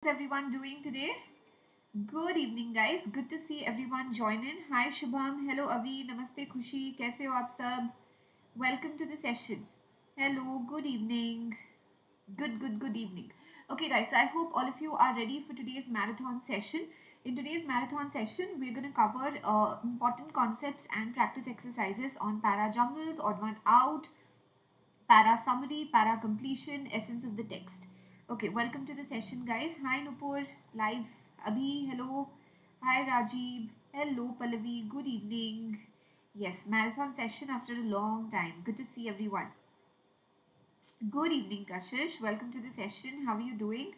Everyone doing today? Good evening guys, good to see everyone join in. Hi Shubham, hello Avi, namaste Khushi, कैसे हो आप सब? Welcome to the session. Hello, good evening. Good evening. Okay guys, so I hope all of you are ready for today's marathon session. In today's marathon session, we're going to cover important concepts and practice exercises on para jumbles, odd one out, para summary, para completion, essence of the text. Okay, welcome to the session guys. Hi Nupur, live. Abhi, hello. Hi Rajiv. Hello Pallavi, good evening. Yes, marathon session after a long time. Good to see everyone. Good evening Kashish, welcome to the session. How are you doing?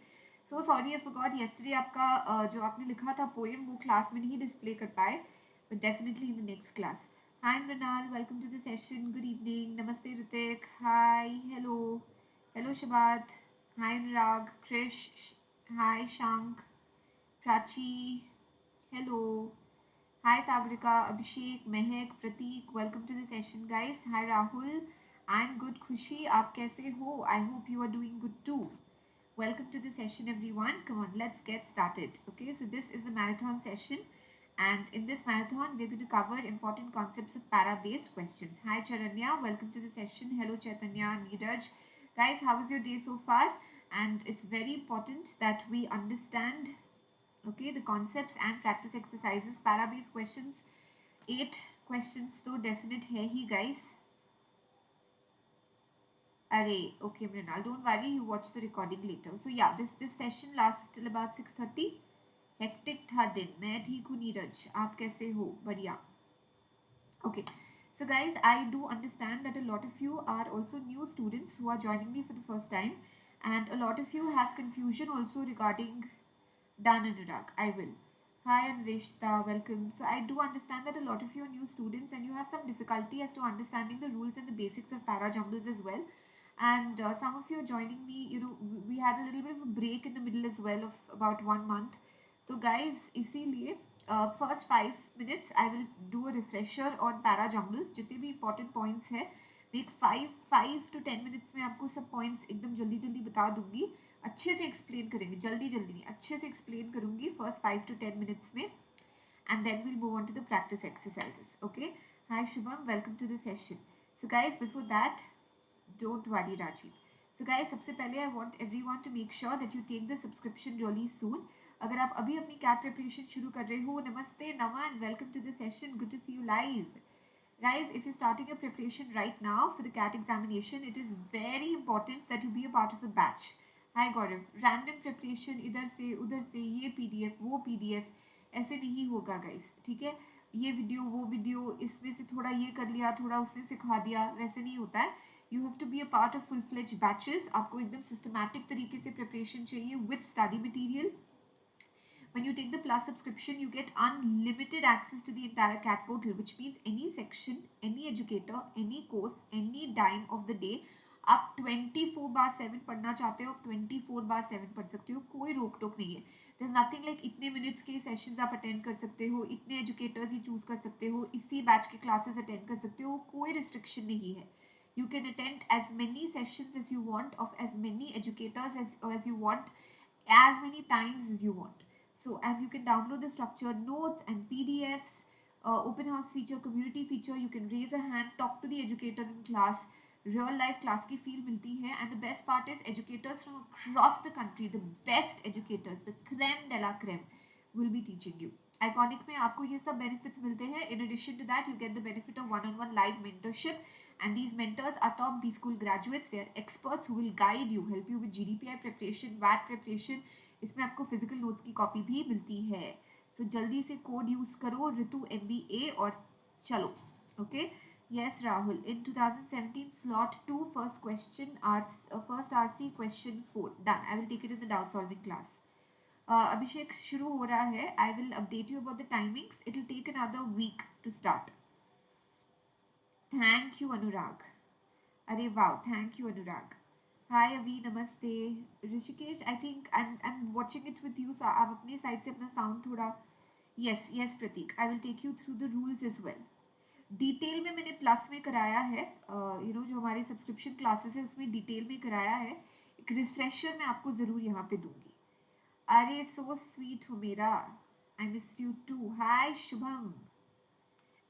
So sorry I forgot yesterday आपका जो आपने लिखा था poem वो class में नहीं display कर पाए, but definitely in the next class. Hi Mrinal, welcome to the session. Good evening. Namaste Ritik. Hi, hello Shabat. Hi Anurag, Krish. Hi Shank, Prachi. Hello. Hi Sagrika, Abhishek, Mehak, Prateek. Welcome to the session guys. Hi Rahul. I'm good. Khushi, आप कैसे हो? I hope you are doing good too. Welcome to the session everyone. Come on, let's get started. Okay, so this is a marathon session and in this marathon we're going to cover important concepts of para based questions. Hi Charanya, welcome to the session. Hello Chaitanya, Neeraj. Guys, how was your day so far? And it's very important that we understand the concepts and practice exercises. Para based questions, 8 questions तो definite है ही guys. Array, okay Mrinal, don't worry, you watch the recording later. So yeah, this session lasts till about 6:30. Hectic था दिन. मैं ठीक हूँ नीरज, आप कैसे हो? बढ़िया. Okay, so guys, I do understand that a lot of you are also new students who are joining me for the first time, and a lot of you have confusion also regarding Dan Anurag. I will. Hi Anvishta, welcome. So I do understand that a lot of you are new students and you have some difficulty as to understanding the rules and the basics of para jumbles as well. And some of you are joining me, we had a little bit of a break in the middle as well of about 1 month. So guys, इसीलिए first 5 minutes I will do a refresher on para jumbles. जितने भी important points है, मैं 5 to 10 minutes में आपको सब points एकदम जल्दी जल्दी बता दूंगी. अच्छे से explain करेंगे, जल्दी जल्दी नहीं, अच्छे से explain करूंगी first 5 to 10 minutes में, and then we'll move on to the practice exercises. Okay. Hi Shubham, welcome to the session. So guys, before that, don't worry Rajiv. So guys, सबसे पहले I want everyone to make sure that you take the subscription really soon. अगर आप अभी अपनी CAT preparation शुरू कर रहे हो, नमस्ते Nama and welcome to the session. Good to see you live. Guys, if you're starting your preparation right now for the CAT examination, it is very important that you be a part of a batch. Hi Gaurav, random preparation इधर से उधर से, ये PDF वो PDF ऐसे नहीं होगा guys, ठीक है? ये वीडियो वो वीडियो, इसमें से थोड़ा ये कर लिया, थोड़ा उसने सिखा दिया, वैसे नहीं होता है. You have to be a part of full-fledged batches. आपको एकदम systematic तरीके से preparation चाहिए with study material. When you take the Plus subscription, you get unlimited access to the entire CAT portal, which means any section, any educator, any course, any time of the day, आप 24/7 पढ़ना चाहते हो, आप 24/7 पढ़ सकते हो, कोई रोक टोक नहीं है. There's nothing like इतने minutes के sessions आप attend कर सकते हो, इतने educators ही choose कर सकते हो, इसी batch के classes attend कर सकते हो, कोई restriction नहीं है. You can attend as many sessions as you want of as many educators as you want, as many times as you want. So, and you can download the structured notes and PDFs, open house feature, community feature. You can raise a hand, talk to the educator in class. Real life class की feel मिलती है, and the best part is educators from across the country, the best educators, the creme de la creme, will be teaching you. Iconic में आपको ये सब benefits मिलते हैं. In addition to that, you get the benefit of one-on-one live mentorship, and these mentors are top B school graduates. They are experts who will guide you, help you with GDPI preparation, VAT preparation. इसमें आपको physical notes की copy भी मिलती है. So जल्दी से code use करो Ritu MBA और चलो. Okay. Yes Rahul. In 2017 slot 2 first question first RC question 4 done. I will take it in the doubt solving class. Abhishek शुरू हो रहा है. I will update you about the timings. It will take another week to start. Thank you Anurag. अरे wow, thank you Anurag. Hi Avi, namaste. Rishikesh, I think I'm watching it with you, so आप अपनी side से अपना sound थोड़ा. Yes Prateek, I will take you through the rules as well. Detail में मैंने plus में कराया है, जो हमारे सब्सक्रिप्शन क्लासेस है उसमें डिटेल में कराया है. एक रिफ्रेशर मैं आपको जरूर यहाँ पे दूंगी. अरे so sweet हो मेरा. I missed you too. Hi Shubham.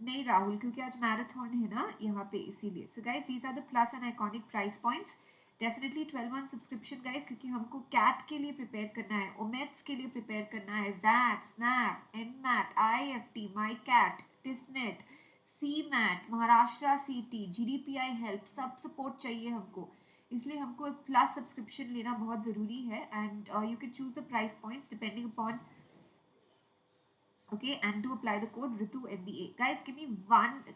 नहीं राहुल, क्योंकि आज मैराथन है ना यहाँ पे, इसीलिए. So guys, these are the plus and iconic price points. Definitely 12-month subscription guys, क्योंकि हमको कैट के लिए प्रिपेयर करना है, ओमेट्स के लिए प्रिपेयर करना है, XAT, SNAP, NMAT, IIFT, MICAT, TISSNET, CMAT, Maharashtra CET, GDPI help, सब सपोर्ट चाहिए हमको. इसलिए हमको एक प्लस सब्सक्रिप्शन लेना बहुत ज़रूरी है. And you can choose the price points depending upon. Okay, and to apply the code Ritu MBA. Guys, give me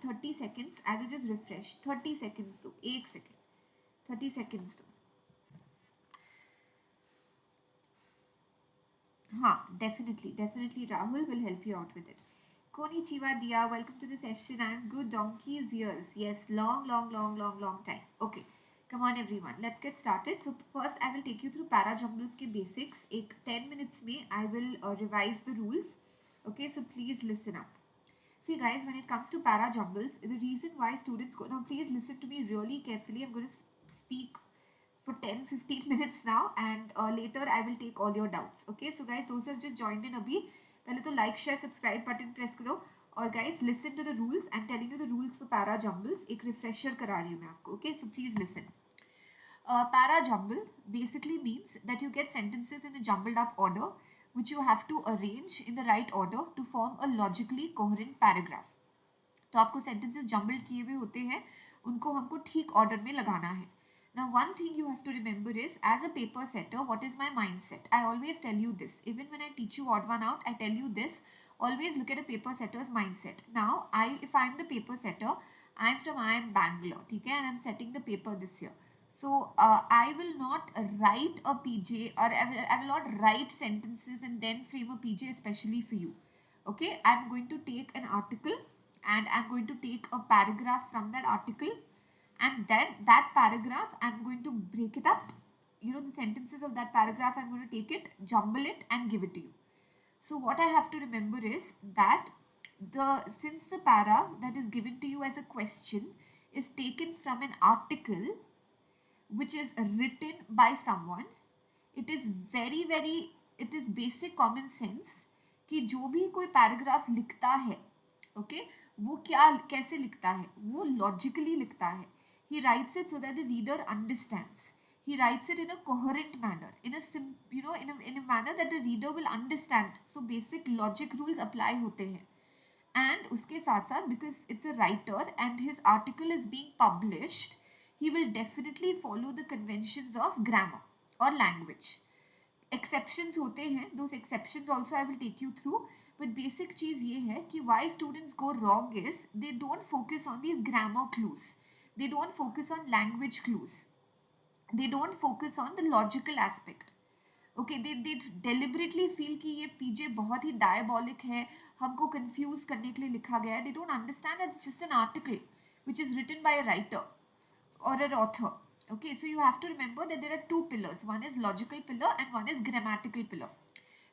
30 seconds. I will just refresh. 30 seconds do. 1 second. 30 seconds do. Definitely Rahul will help you out with it. Konnichiwa Dia, welcome to the session. I am good. Donkey's ears. Yes, long time. Okay, come on everyone. Let's get started. So first I will take you through para jumbles ke basics. 10 minutes mein I will revise the rules. Okay, so please listen up. See guys, when it comes to para jumbles, the reason why students go, now please listen to me really carefully. I'm going to speak for 10-15 minutes now, and later I will take all your doubts. Okay, so guys, those who have just joined in abhi, pehle to like, share, subscribe button press karo. Or guys, listen to the rules. I'm telling you the rules for para jumbles. Ek refresher kara rahi hu main aapko. Okay, so please listen. Para jumble basically means that you get sentences in a jumbled up order, which you have to arrange in the right order to form a logically coherent paragraph. तो आपको sentences jumbled किए हुए होते हैं, उनको हमको ठीक order में लगाना है. Now one thing you have to remember is, as a paper setter, what is my mindset? I always tell you this. Even when I teach you odd one out, I tell you this. Always look at a paper setter's mindset. Now, if I'm the paper setter, I'm from IIM Bangalore, okay, and I'm setting the paper this year. So I will not write a PJ, or I will not write sentences and then frame a PJ especially for you. Okay, I'm going to take an article and I'm going to take a paragraph from that article, and then that paragraph I'm going to break it up. You know, the sentences of that paragraph, I'm going to take it, jumble it and give it to you. So what I have to remember is that since the para that is given to you as a question is taken from an article which is written by someone, it is it is basic common sense कि जो भी कोई paragraph लिखता है, okay, वो कैसे लिखता है, वो logically लिखता है. He writes it so that the reader understands. He writes it in a coherent manner, in a manner that the reader will understand. So basic logic rules apply होते हैं. And उसके साथ साथ, because it's a writer and his article is being published, he will definitely follow the conventions of grammar or language. Exceptions होते हैं, those exceptions also I will take you through, but basic चीज ये है कि why students go wrong is they don't focus on these grammar clues, they don't focus on language clues, they don't focus on the logical aspect. Okay, they deliberately feel कि ये PJ बहुत ही diabolic है, हमको confuse करने के लिए लिखा गया है. They don't understand that it's just an article which is written by a writer or an author. Okay, so you have to remember that there are two pillars. One is logical pillar and one is grammatical pillar.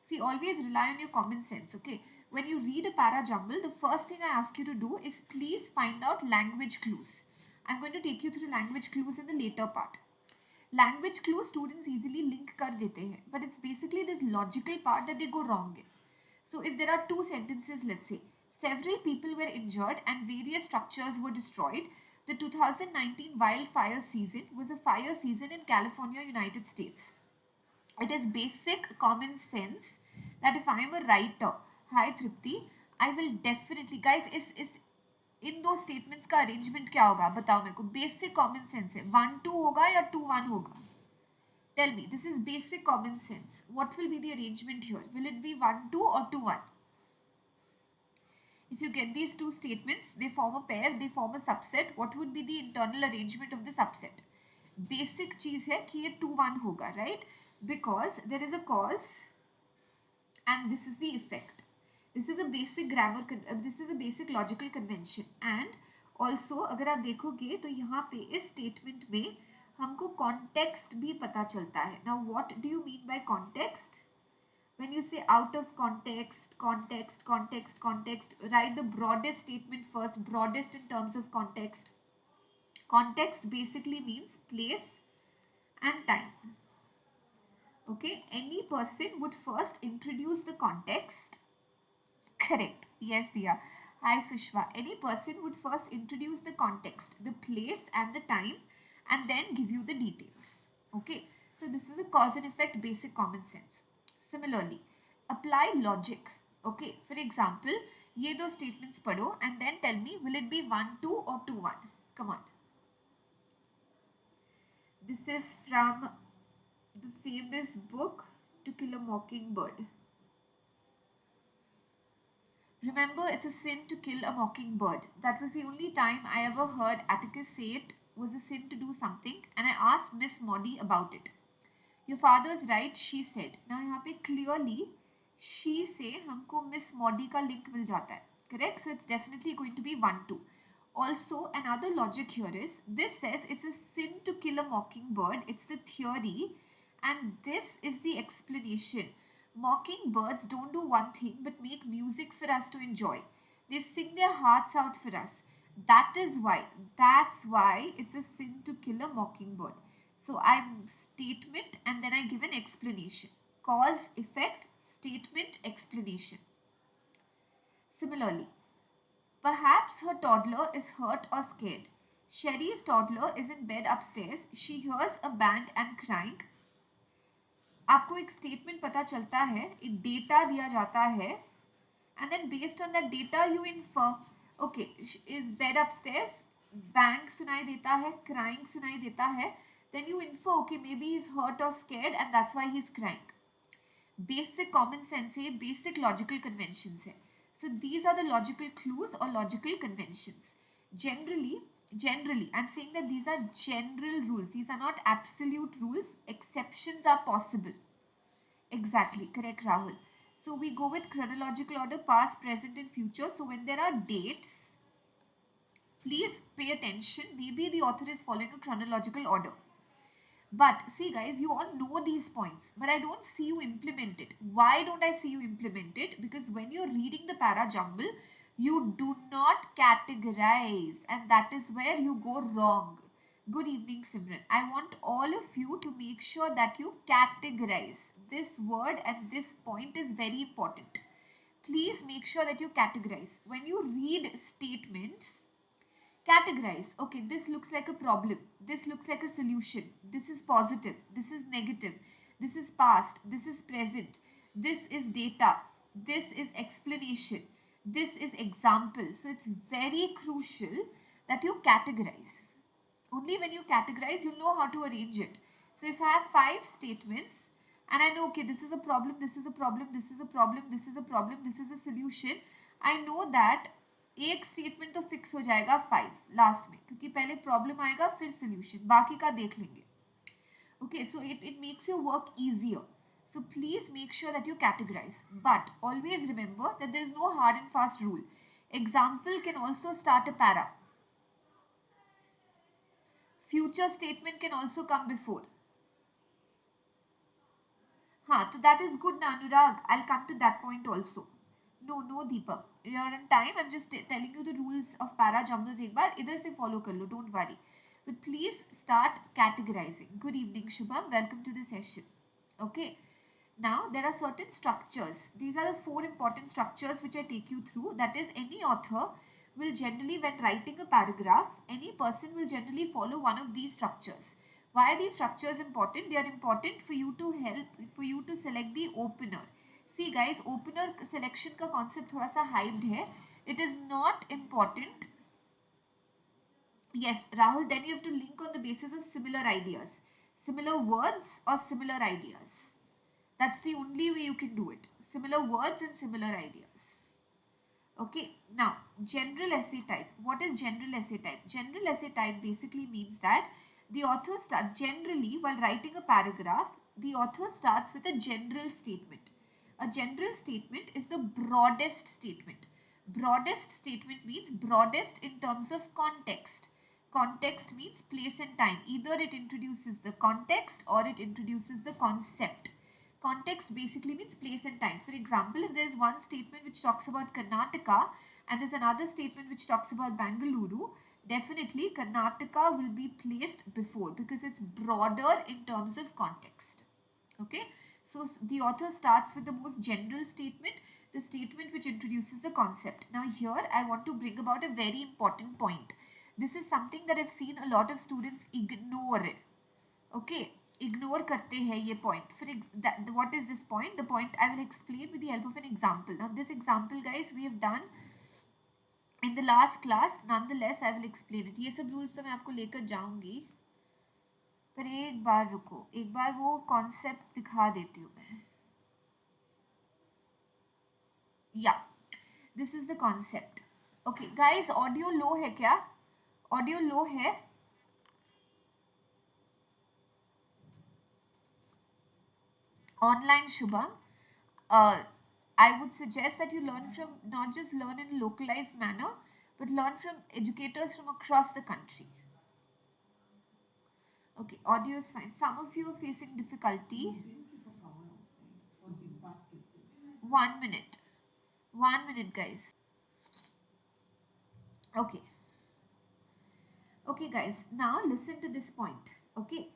See, always rely on your common sense. Okay, when you read a para jumble, the first thing I ask you to do is please find out language clues. I'm going to take you through language clues in the later part. Language clues students easily link कर देते हैं, but it's basically this logical part that they go wrong in. So if there are two sentences, let's say, several people were injured and various structures were destroyed. The 2019 wildfire season was a fire season in California, United States. It is basic common sense that if I am a writer, hi Tripti, I will definitely, guys, इन दो statements का arrangement क्या होगा बताओ मेरे को. Basic common sense है, 1-2 होगा या 2-1 होगा. Tell me, this is basic common sense. What will be the arrangement here? Will it be 1-2 or 2-1? If you get these two statements, they form a pair, they form a subset. What would be the internal arrangement of the subset? Basic चीज है कि ये 2-1 होगा, right? Because there is a cause and this is the effect. This is a basic grammar, this is a basic logical convention. And also अगर आप देखोगे तो यहाँ पे इस statement में हमको context भी पता चलता है. Now what do you mean by context? When you say out of context, write the broadest statement first, broadest in terms of context. Context basically means place and time. Okay, any person would first introduce the context. Correct. Yes, Diya. Hi, Sushma. Any person would first introduce the context, the place and the time, and then give you the details. Okay. So this is a cause and effect, basic common sense. Similarly, apply logic. Okay. For example, ये दो statements पढ़ो and then tell me, will it be 1-2 or 2-1? Come on. This is from the famous book To Kill a Mockingbird. Remember, it's a sin to kill a mockingbird. That was the only time I ever heard Atticus say it was a sin to do something, and I asked Miss Maudie about it. Your father's right, she said. Now यहाँ पे clearly she से हमको Miss Maudie का link मिल जाता है. Correct? So it's definitely going to be 1-2. Also, another logic here is, this says it's a sin to kill a mockingbird. It's the theory, and this is the explanation. Mockingbirds don't do one thing but make music for us to enjoy. They sing their hearts out for us. That's why it's a sin to kill a mockingbird. So I'm statement and then I give an explanation. Cause, effect, statement, explanation. Similarly, perhaps her toddler is hurt or scared. Sherry's toddler is in bed upstairs. She hears a bang and crying. आपको एक statement पता चलता है, एक data दिया जाता है, and then based on that data you infer, okay, is bed upstairs, bang सुनाई देता है, crying सुनाई देता है, then you infer, okay, maybe he's hurt or scared and that's why he's crying. Basic common sense है, basic logical conventions है. So these are the logical clues or logical conventions. Generally, I'm saying that these are general rules. These are not absolute rules. Exceptions are possible. Exactly, correct, Rahul. So we go with chronological order, past, present and future. So when there are dates, please pay attention. Maybe the author is following a chronological order. But see guys, you all know these points, but I don't see you implement it. Why don't I see you implement it? Because when you're reading the para jumble, you do not categorize, and that is where you go wrong. Good evening, Simran. I want all of you to make sure that you categorize. This word and this point is very important. Please make sure that you categorize. When you read statements, categorize. Okay, this looks like a problem. This looks like a solution. This is positive. This is negative. This is past. This is present. This is data. This is explanation. This is example. So it's very crucial that you categorize. Only when you categorize, you'll know how to arrange it. So if I have 5 statements and I know, okay, this is a problem, this is a problem, this is a problem, this is a problem, this is a solution, I know that एक statement तो fix हो जाएगा 5 last में, क्योंकि पहले problem आएगा फिर solution, बाकी का देख लेंगे. Okay, so it makes your work easier. So please make sure that you categorize. But always remember that there is no hard and fast rule. Example can also start a para. Future statement can also come before. So that is good, Anurag. I'll come to that point also. No, Deepak. You're on time. I'm just telling you the rules of para jumbles. एक बार इधर से follow कर लो. Don't worry. But please start categorizing. Good evening, Shubham. Welcome to the session. Okay. Now there are certain structures. These are the 4 important structures which I take you through. That is, any author will generally, when writing a paragraph, any person will generally follow one of these structures. Why are these structures important? They are important for you to select the opener. See guys, opener selection का concept थोड़ा सा hyped है. It is not important. Yes, Rahul, then you have to link on the basis of similar ideas. Similar words or similar ideas. That's the only way you can do it. Similar words and similar ideas. Okay, now general essay type. What is general essay type? General essay type basically means that the author starts, generally while writing a paragraph, the author starts with a general statement. A general statement is the broadest statement. Broadest statement means broadest in terms of context. Context means place and time. Either it introduces the context or it introduces the concept. Context basically means place and time. For example, if there is one statement which talks about Karnataka and there's another statement which talks about Bangalore, definitely Karnataka will be placed before because it's broader in terms of context. Okay, so the author starts with the most general statement, the statement which introduces the concept. Now here I want to bring about a very important point. This is something that I've seen a lot of students ignore. Okay, ignore karte hai ye point. What is this point? The point I will explain with the help of an example. Now this example, guys, we have done in the last class. Nonetheless, I will explain it. ये सब rules तो मैं आपको लेकर जाऊंगी, पर एक बार रुको, एक बार वो कॉन्सेप्ट दिखा देती हूँ मैं. Yeah, this is the concept. Okay, guys, audio low है क्या? Audio low है? Online Shubham, I would suggest that you learn from, not just learn in a localized manner, but learn from educators from across the country. Okay, audio is fine. Some of you are facing difficulty. 1 minute. 1 minute, guys. Okay. Okay, guys. Now listen to this point. Okay.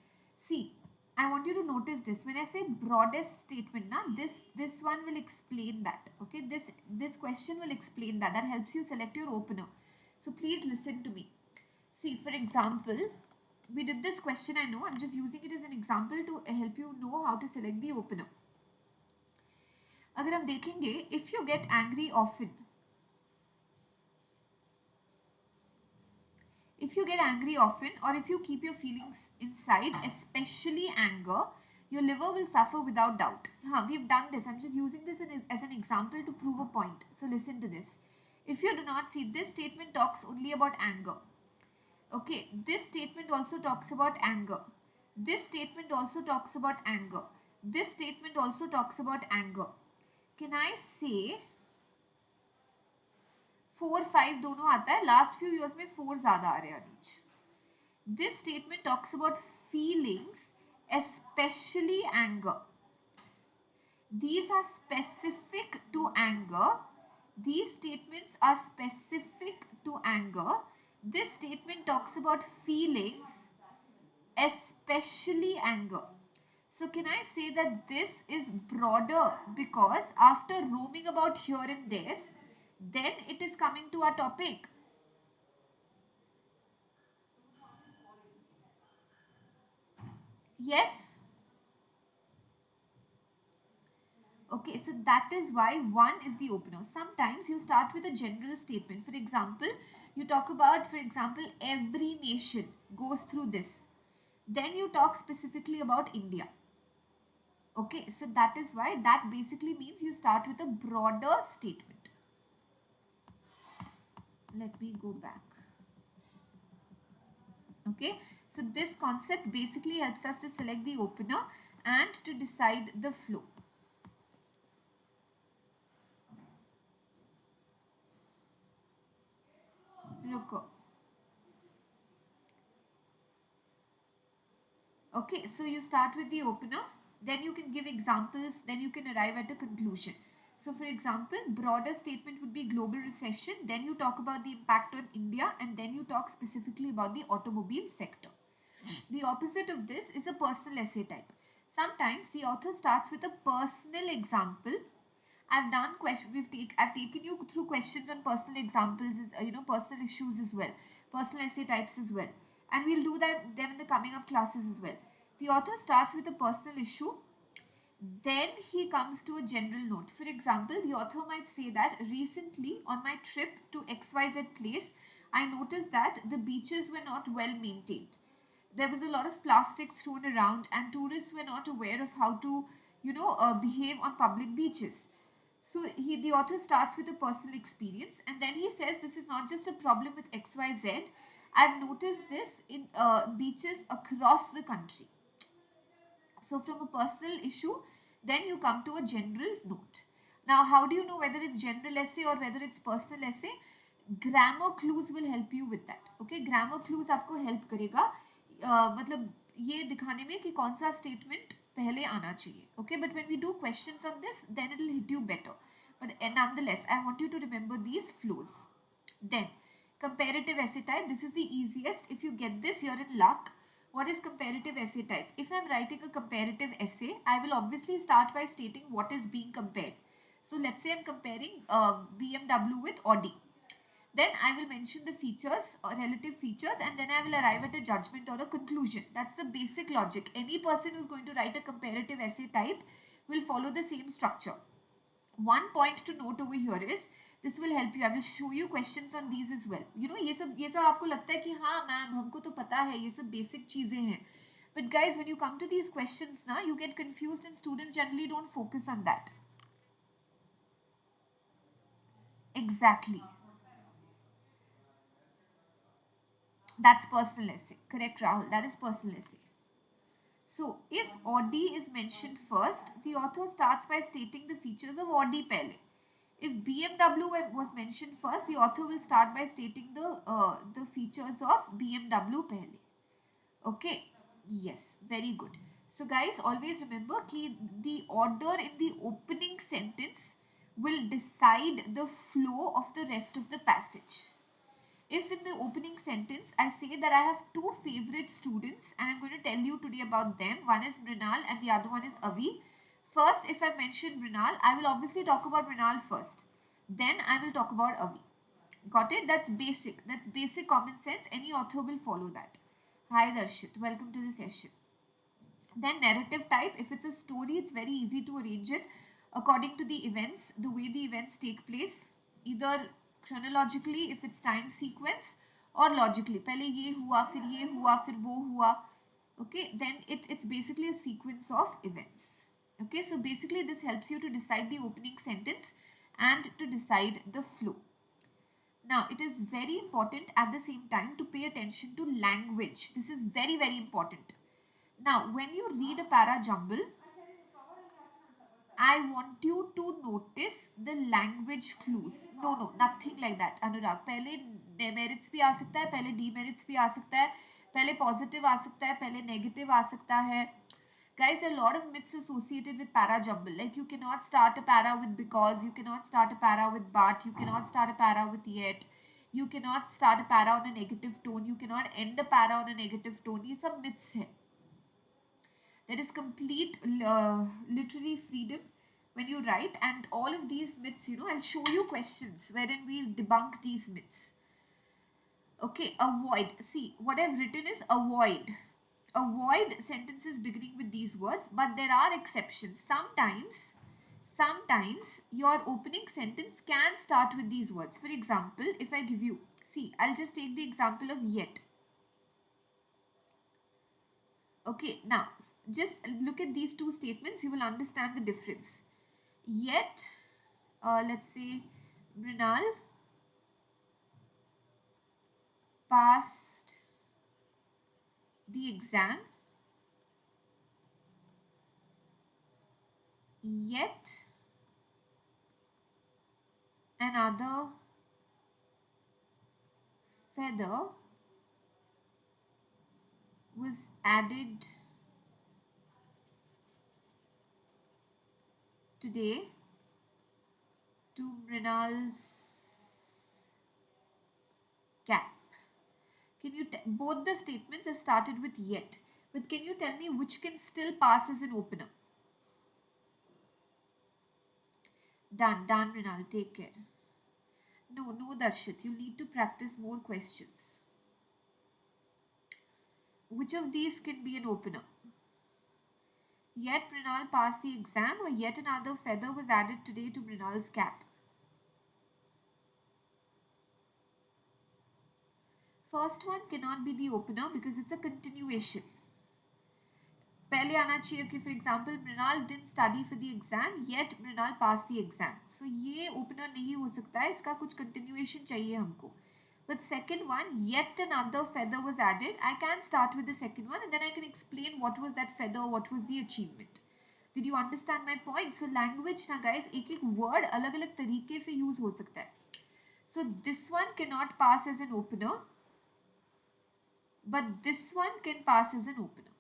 See, I want you to notice this. When I say broadest statement, na, this one will explain that. Okay. This question will explain that. That helps you select your opener. So please listen to me. See, for example, we did this question, I know. I'm just using it as an example to help you know how to select the opener. अगर हम देखेंगे, if you get angry often, or if you keep your feelings inside, especially anger, your liver will suffer without doubt. We've done this. I'm just using this as an example to prove a point. So listen to this. If you do not see, this statement talks only about anger. Okay, this statement also talks about anger. This statement also talks about anger. This statement also talks about anger. Can I say 4, 5 दोनों आता है? Last few years में 4 ज़्यादा आ रहे हैं अनुज. This statement talks about feelings, especially anger. These are specific to anger. These statements are specific to anger. This statement talks about feelings, especially anger. So can I say that this is broader because after roaming about here and there, then it is coming to our topic. Yes? Okay, so that is why 1 is the opener. Sometimes you start with a general statement. For example, you talk about, every nation goes through this. Then you talk specifically about India. Okay, so that is why that basically means you start with a broader statement. Let me go back. Okay, so this concept basically helps us to select the opener and to decide the flow. Look. Okay, so you start with the opener, then you can give examples, then you can arrive at a conclusion. So for example, broader statement would be global recession, then you talk about the impact on India, and then you talk specifically about the automobile sector. The opposite of this is a personal essay type. Sometimes the author starts with a personal example. I've taken you through questions on personal examples, personal issues as well, personal essay types as well, and we'll do them in the coming up classes as well. The author starts with a personal issue, then he comes to a general note. For example, the author might say that recently on my trip to XYZ place, I noticed that the beaches were not well maintained. There was a lot of plastic thrown around and tourists were not aware of how to, behave on public beaches. So the author starts with a personal experience and then he says this is not just a problem with XYZ. I've noticed this in beaches across the country. So from a personal issue, then you come to a general note. Now, how do you know whether it's general essay or whether it's personal essay? Grammar clues will help you with that. Okay, grammar clues आपको help करेगा मतलब ये दिखाने में कि कौन सा statement पहले आना चाहिए. Okay, but when we do questions on this, then it will hit you better. But nonetheless, I want you to remember these flows. Then, comparative essay type. This is the easiest. If you get this, you're in luck. What is comparative essay type? If I'm writing a comparative essay, I will obviously start by stating what is being compared. So let's say I'm comparing BMW with Audi. Then I will mention the features or relative features, and then I will arrive at a judgment or a conclusion. That's the basic logic. Any person who's going to write a comparative essay type will follow the same structure. One point to note over here is, this will help you. I will show you questions on these as well. You know, ये सब आपको लगता है कि हाँ ma'am हमको तो पता है, ये सब basic चीजें हैं. But guys, when you come to these questions ना, you get confused and students generally don't focus on that. Exactly. That's personal essay. Correct, Rahul. That is personal essay. So, if Audi is mentioned first, the author starts by stating the features of Audi pehle. If BMW was mentioned first, the author will start by stating the features of BMW pehle. Okay. Yes. Very good. So, guys, always remember that the order in the opening sentence will decide the flow of the rest of the passage. If in the opening sentence I say that I have two favorite students and I'm going to tell you today about them, one is Mrinal and the other one is Avi. First, if I mention Mrinal, I will obviously talk about Mrinal first. Then I will talk about Avi. Got it? That's basic. That's basic common sense. Any author will follow that. Hi Darshit, welcome to the session. Then narrative type, if it's a story, it's very easy to arrange it according to the events, the way the events take place, either chronologically if it's time sequence, or logically. पहले ये हुआ, फिर वो हुआ. Okay, then it's basically a sequence of events. Okay, so basically this helps you to decide the opening sentence and to decide the flow. Now, it is very important at the same time to pay attention to language. This is very, very important. Now, when you read a para jumble, I want you to notice the language clues. No, nothing like that, Anurag. पहले demerits भी आ सकता है, पहले demerits भी आ सकता है, पहले positive आ सकता है, पहले negative आ सकता है. Guys, there are a lot of myths associated with para jumble. Like you cannot start a para with because, you cannot start a para with but, you cannot start a para with yet, you cannot start a para on a negative tone, you cannot end a para on a negative tone. These are myths हैं. There is complete literary freedom when you write, and all of these myths, you know, I'll show you questions wherein we debunk these myths. Okay, avoid. See, what I've written is avoid. Avoid sentences beginning with these words, but there are exceptions. Sometimes your opening sentence can start with these words. For example, if I give you, see, I'll just take the example of yet. Okay, now just look at these two statements, you will understand the difference. Yet, let's say, Mrinal passed the exam, yet another feather was added today to Mrinal's cap. Can you both the statements have started with yet, but can you tell me which can still pass as an opener? Done, Mrinal, take care. No, Darshit, you need to practice more questions. Which of these can be an opener? Yet Mrinal passed the exam, or yet another feather was added today to Mrinal's cap? First one cannot be the opener because it's a continuation. पहले आना चाहिए कि for example Mrinal didn't study for the exam, yet Mrinal passed the exam. So ये opener नहीं हो सकता है, इसका कुछ continuation चाहिए हमको. But second one, yet another feather was added. I can start with the second one and then I can explain what was that feather, what was the achievement. Did you understand my point? So language ना guys, एक word अलग-अलग तरीके से use हो सकता है. So this one cannot pass as an opener, but this one can pass as an opener.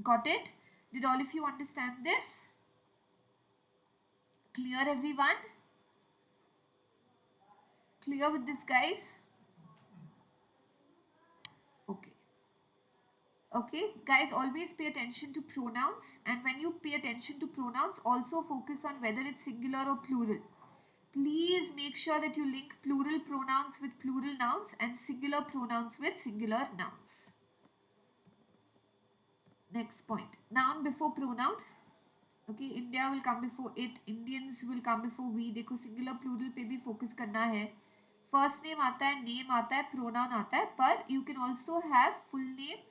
Got it? Did all of you understand this? Clear, everyone? Clear with this, guys? Okay. Okay, guys, always pay attention to pronouns, and when you pay attention to pronouns, also focus on whether it's singular or plural. Please make sure that you link plural pronouns with plural nouns and singular pronouns with singular nouns. Next point, noun before pronoun. Okay, India will come before it, Indians will come before we. देखो singular plural पे भी focus करना है. First name आता है, name आता है, pronoun आता है, पर you can also have full name,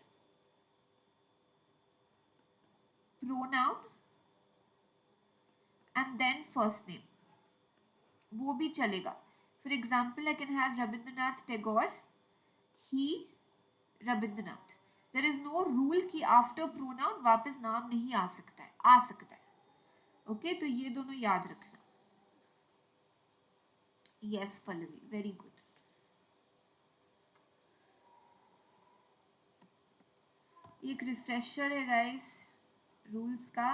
pronoun and then first name. वो भी चलेगा. For example, I can have Rabindranath Tagore, he Rabindranath. There is no rule कि after pronoun वापस नाम नहीं आ सकता है, आ सकता है. ओके, तो ये दोनों याद रखना. Yes Pallavi, very good. एक रिफ्रेशर है गाइस रूल्स का.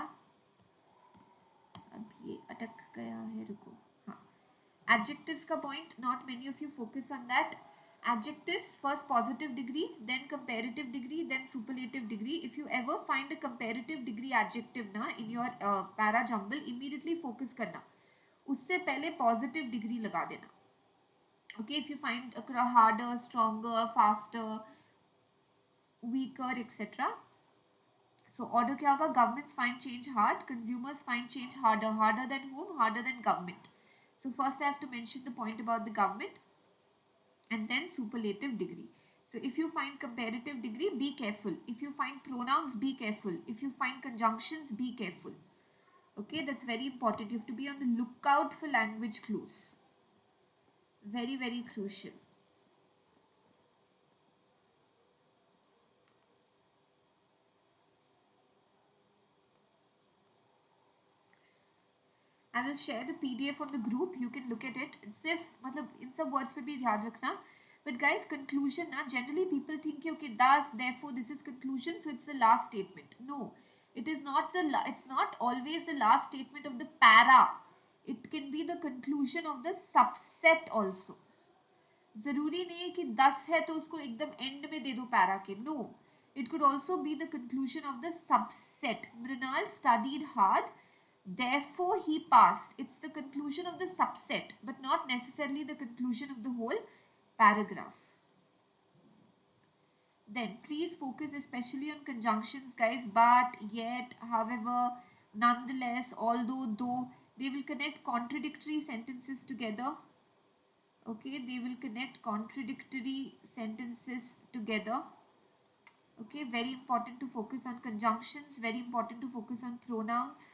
अब ये अटक गया है, रुको. हाँ, एडजेक्टिव्स का point, not many of you focus on that. Adjectives, first positive degree, then comparative degree, then superlative degree. If you ever find a comparative degree adjective na in your para jumble, immediately focus करना. उससे पहले positive degree लगा देना. Okay, if you find harder, stronger, faster, weaker, etc. So order क्या होगा? Governments find change hard, consumers find change harder. Harder than whom? Harder than government. So first I have to mention the point about the government. And then superlative degree. So if you find comparative degree, be careful. If you find pronouns, be careful. If you find conjunctions, be careful. Okay, that's very important. You have to be on the lookout for language clues. Very, very crucial. I will share the PDF on the group. You can look at it. सिर्फ मतलब इन सब words पे भी ध्यान रखना. But guys, conclusion ना, generally people think okay, thus, therefore, this is conclusion, so it's the last statement. No, it is not it's not always the last statement of the para. It can be the conclusion of the subset also. जरूरी नहीं है कि 10 है तो उसको एकदम end में दे दो para के. No, it could also be the conclusion of the subset. Mrinal studied hard, therefore he passed. It's the conclusion of the subset, but not necessarily the conclusion of the whole paragraph. Then please focus especially on conjunctions, guys. But, yet, however, nonetheless, although, though. They will connect contradictory sentences together. Okay, they will connect contradictory sentences together. Okay, very important to focus on conjunctions, very important to focus on pronouns.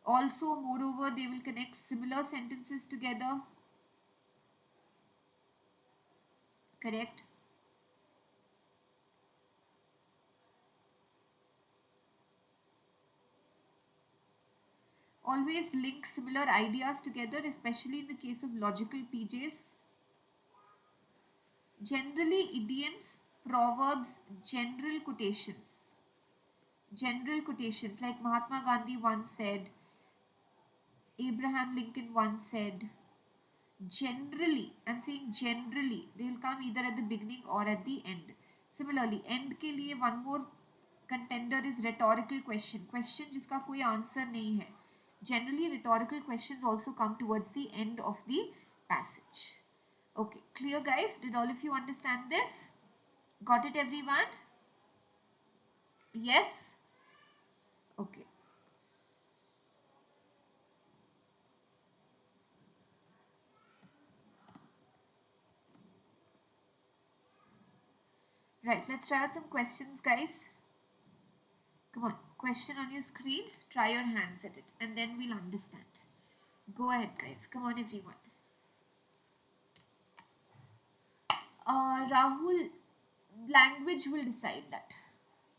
Also, moreover, they will connect similar sentences together. Correct? Always link similar ideas together, especially in the case of logical PJs. Generally, idioms, proverbs, general quotations. General quotations like Mahatma Gandhi once said, Abraham Lincoln once said. Generally, I'm saying generally, they will come either at the beginning or at the end. Similarly, end के लिए one more contender is rhetorical question. Question जिसका कोई answer नहीं है. Generally, rhetorical questions also come towards the end of the passage. Okay, clear guys? Did all of you understand this? Got it everyone? Yes? Okay. Right, let's try out some questions, guys. Come on, question on your screen. Try your hands at it and then we'll understand. Go ahead, guys. Come on, everyone. Rahul, language will decide that.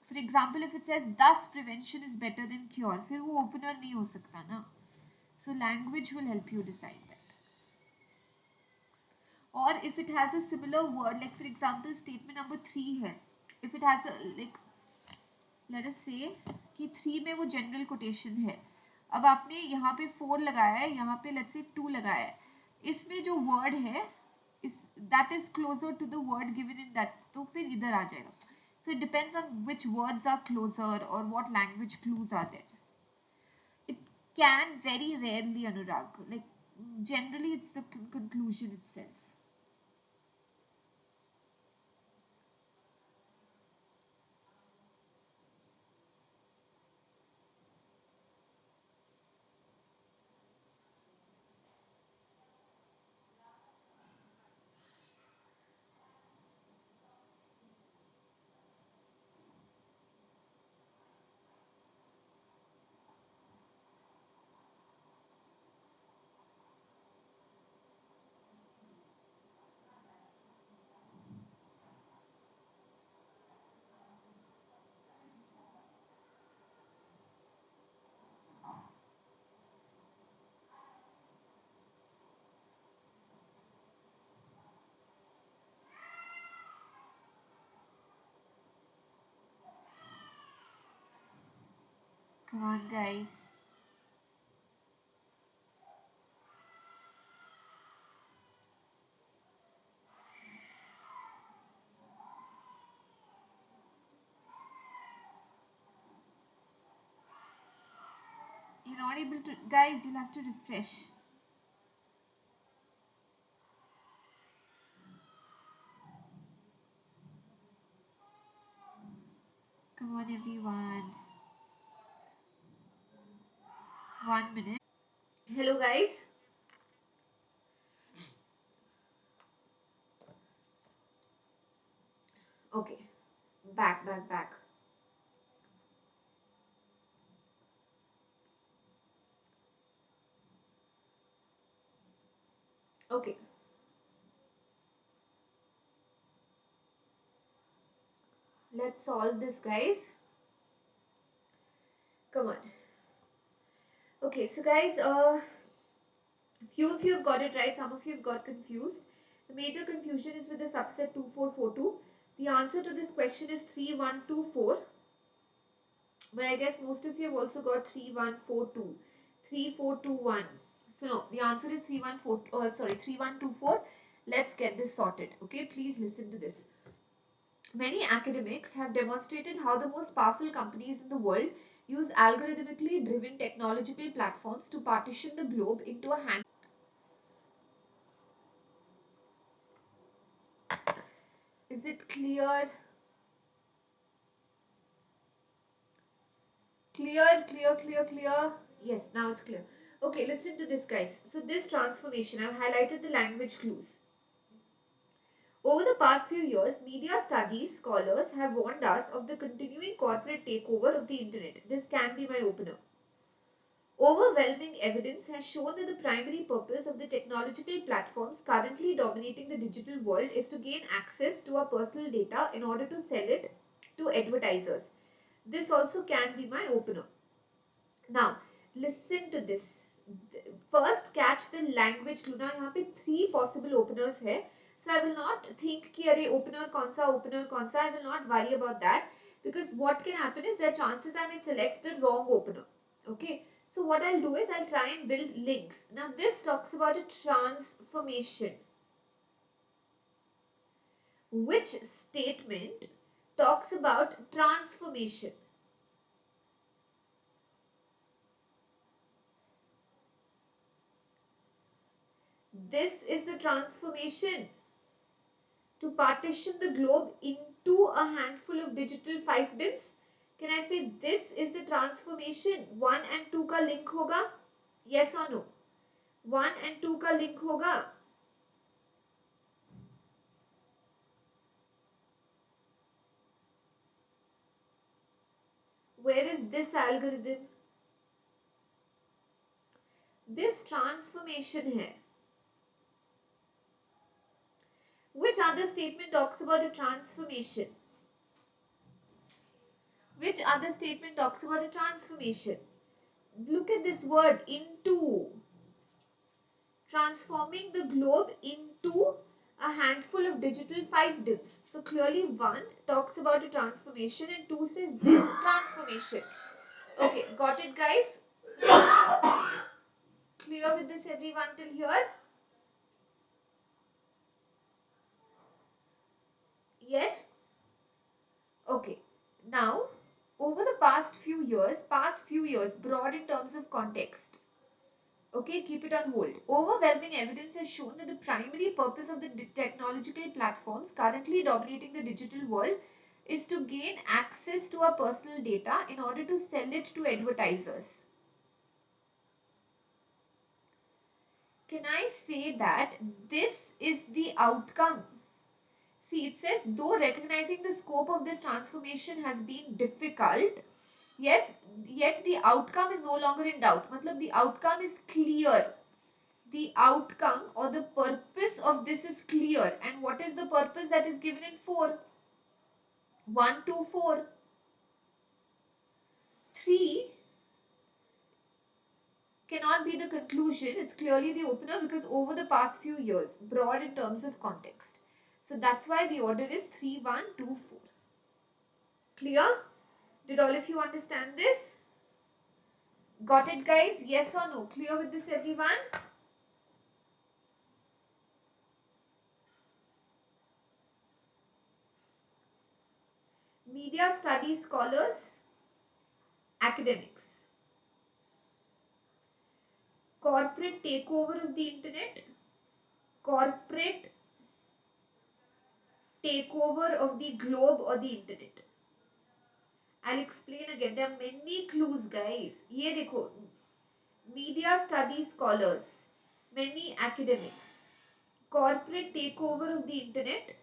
For example, if it says thus prevention is better than cure, फिर वो opener नहीं हो सकता ना. So language will help you decide that. Or if it has a similar word, like for example, statement number 3 है. If it has a like, let us say कि 3 में वो general quotation है. अब आपने यहाँ पे 4 लगाया है, यहाँ पे let's say 2 लगाया है. इसमें जो word है, that is closer to the word given in that, तो फिर इधर आ जाएगा. So it depends on which words are closer or what language clues are there. It can very rarely, Anurag. Like generally, it's the conclusion itself. Come on, guys. You're not able to, guys. You'll have to refresh. Come on, everyone. 1 minute. Hello, guys. Okay. Back. Okay. Let's solve this, guys. Come on. Okay, so guys, few of you have got it right, some of you have got confused. The major confusion is with the subset 2442. The answer to this question is 3124. But I guess most of you have also got 3142. 3421. So no, the answer is 3124. Let's get this sorted. Okay, please listen to this. Many academics have demonstrated how the most powerful companies in the world use algorithmically driven technological platforms to partition the globe into a hand. Is it clear? Clear. Yes, now it's clear. Okay, listen to this, guys. So this transformation, I've highlighted the language clues. Over the past few years, media studies scholars have warned us of the continuing corporate takeover of the internet. This can be my opener. Overwhelming evidence has shown that the primary purpose of the technological platforms currently dominating the digital world is to gain access to our personal data in order to sell it to advertisers. This also can be my opener. Now, listen to this. First, catch the language clue. Now, यहाँ पे 3 possible openers है. So, I will not think कि अरे opener कौन सा. I will not worry about that because what can happen is that chances I may select the wrong opener. Okay. So, what I'll do is I'll try and build links. Now, this talks about a transformation. Which statement talks about transformation? This is the transformation to partition the globe into a handful of digital fiefdoms. Can I say this is the transformation? 1 and 2 का link होगा? Yes or no? 1 and 2 का link होगा? Where is this algorithm? This transformation है. Which other statement talks about a transformation? Which other statement talks about a transformation? Look at this word, into. Transforming the globe into a handful of digital fiefdoms. So clearly 1 talks about a transformation and 2 says this transformation. Okay, got it, guys? Clear with this everyone till here? Yes? Okay, now over the past few years, broad in terms of context. Okay, keep it on hold. Overwhelming evidence has shown that the primary purpose of the technological platforms currently dominating the digital world is to gain access to our personal data in order to sell it to advertisers. Can I say that this is the outcome? See, it says, though recognizing the scope of this transformation has been difficult, yes, yet the outcome is no longer in doubt. Matlab, the outcome is clear. The outcome or the purpose of this is clear. And what is the purpose that is given in 4? 1, 2, 4. 3 cannot be the conclusion. It's clearly the opener because over the past few years, broad in terms of context. So that's why the order is 3, 1, 2, 4. Clear? Did all of you understand this? Got it, guys? Yes or no? Clear with this, everyone? Media studies scholars, academics. Corporate takeover of the internet, corporate takeover of the globe or the internet. I'll explain again. There are many clues, guys. ये देखो, media studies scholars, many academics, corporate takeover of the internet,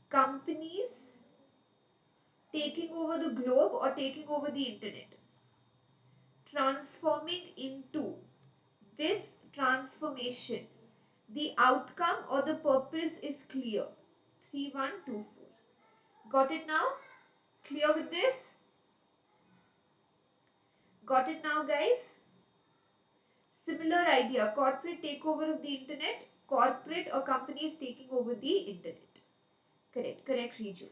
companies taking over the globe or taking over the internet, transforming into. This transformation, the outcome or the purpose is clear. 3, 1, 2, 4. Got it now? Clear with this? Got it now, guys? Similar idea, corporate takeover of the internet, corporate or companies taking over the internet. Correct, Ritu.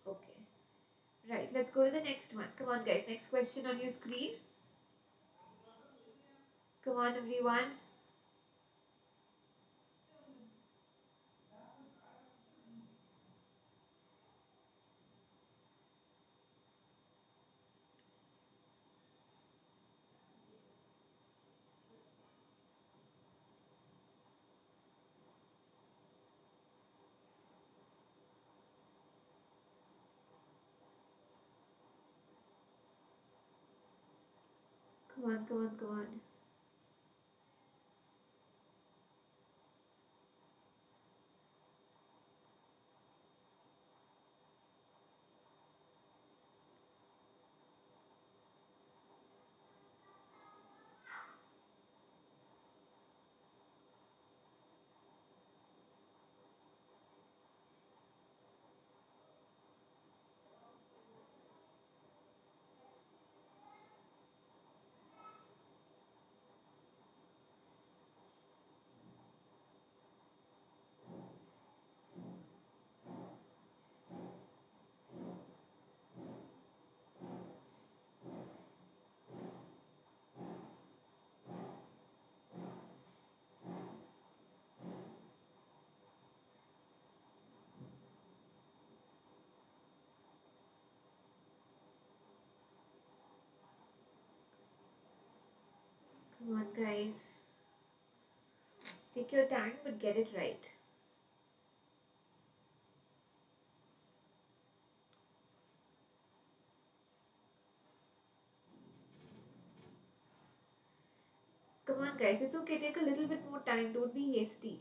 Okay. Right, let's go to the next one. Come on, guys. Next question on your screen. Come on, everyone. Come on, come on, come on. Come on, guys. Take your time, but get it right. Come on, guys. It's okay. Take a little bit more time. Don't be hasty.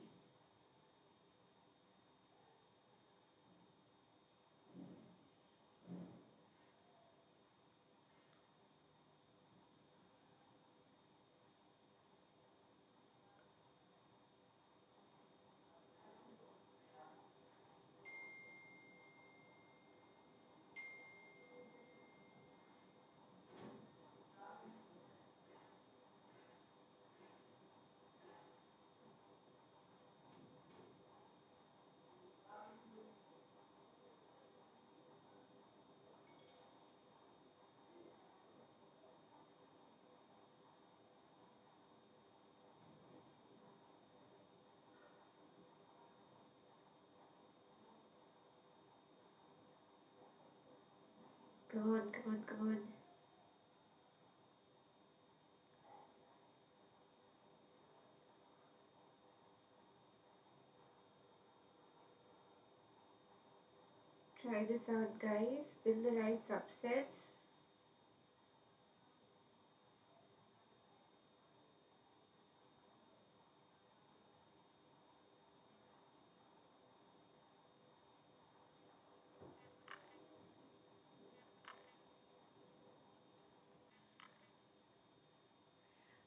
Come on, come on, come on. Try this out, guys. Fill the right subsets.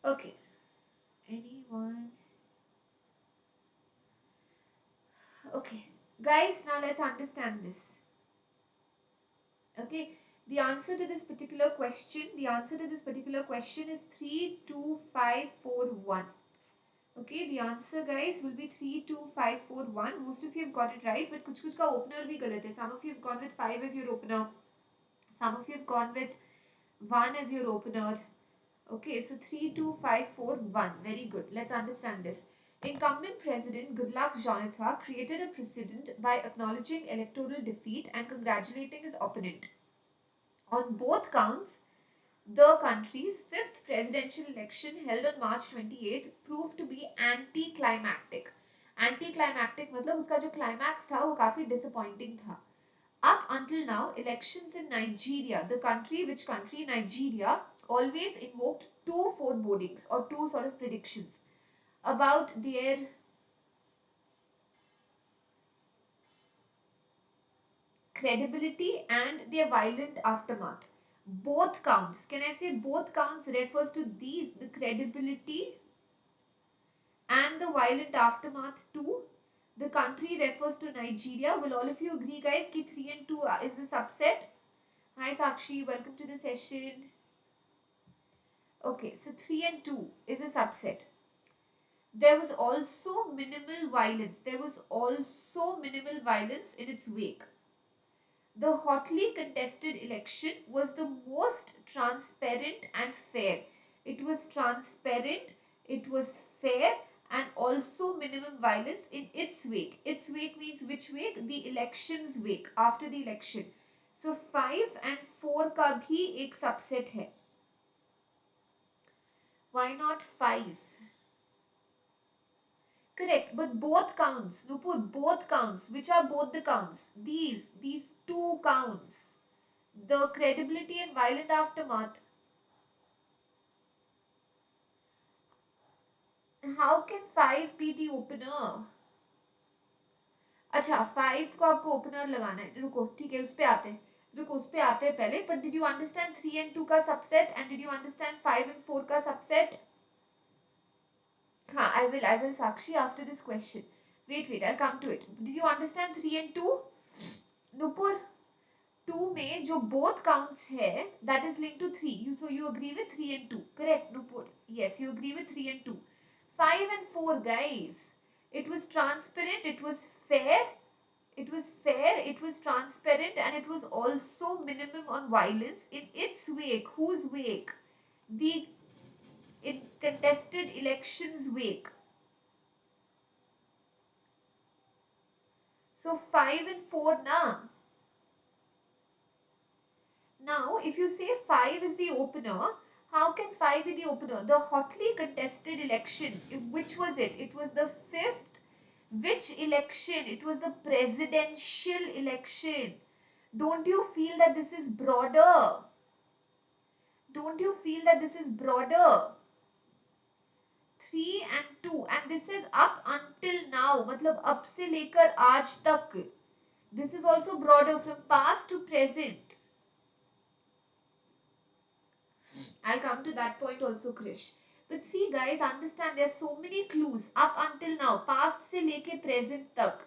Okay. Anyone? Okay. Guys, now let's understand this. Okay. The answer to this particular question is 32541. Okay, the answer, guys, will be 32541. Most of you have got it right, but kuch ka opener bhi galat hai. Some of you have gone with 5 as your opener. Some of you have gone with 1 as your opener. Okay, so 32541. Very good. Let's understand this. Incumbent President Goodluck Jonathan created a precedent by acknowledging electoral defeat and congratulating his opponent. On both counts, the country's fifth presidential election held on March 28 proved to be anticlimactic. Anticlimactic मतलब उसका जो climax था वो काफी disappointing था. Up until now, elections in Nigeria, Nigeria, always invoked two forebodings or two sort of predictions about their credibility and their violent aftermath. Both counts, can I say both counts refers to these, the credibility and the violent aftermath too. The country refers to Nigeria. Will all of you agree, guys, ki 3 and 2 is a subset? Hi Sakshi, welcome to the session. Okay, so 3 and 2 is a subset. There was also minimal violence. In its wake. The hotly contested election was the most transparent and fair. It was transparent, it was fair, and also minimum violence in its wake. Its wake means which wake? The election's wake, after the election. So 5 and 4 का भी एक subset है. Why not 5? Correct, but both counts, Nupur, both counts. Which are both the counts? These two counts. The credibility and violent aftermath. How can 5 be the opener? अच्छा 5 को आपको opener लगाना है. रुको, ठीक है, उस पे आते हैं पहले. But did you understand 3 and 2 का subset and did you understand 5 and 4 का subset? हाँ, I will Sakshi after this question. Wait, I'll come to it. Did you understand 3 and 2? Nupur, 2 में जो both counts है, that is linked to 3. So you agree with 3 and 2. Correct, Nupur? Yes, you agree with 3 and 2. 5 and 4, guys. It was transparent, it was fair, it was transparent, and it was also minimum on violence in its wake. Whose wake? The contested elections wake. So 5 and 4 na. Now, if you say 5 is the opener, how can 5 be the opener? The hotly contested election, which was it? It was the 5th. Which election? It was the presidential election. Don't you feel that this is broader? Don't you feel that this is broader? 3 and 2, and this is up until now, मतलब अब से लेकर आज तक. This is also broader from past to present. I'll come to that point also, Krish. But see, guys, understand there's so many clues up until now, past से लेके present तक.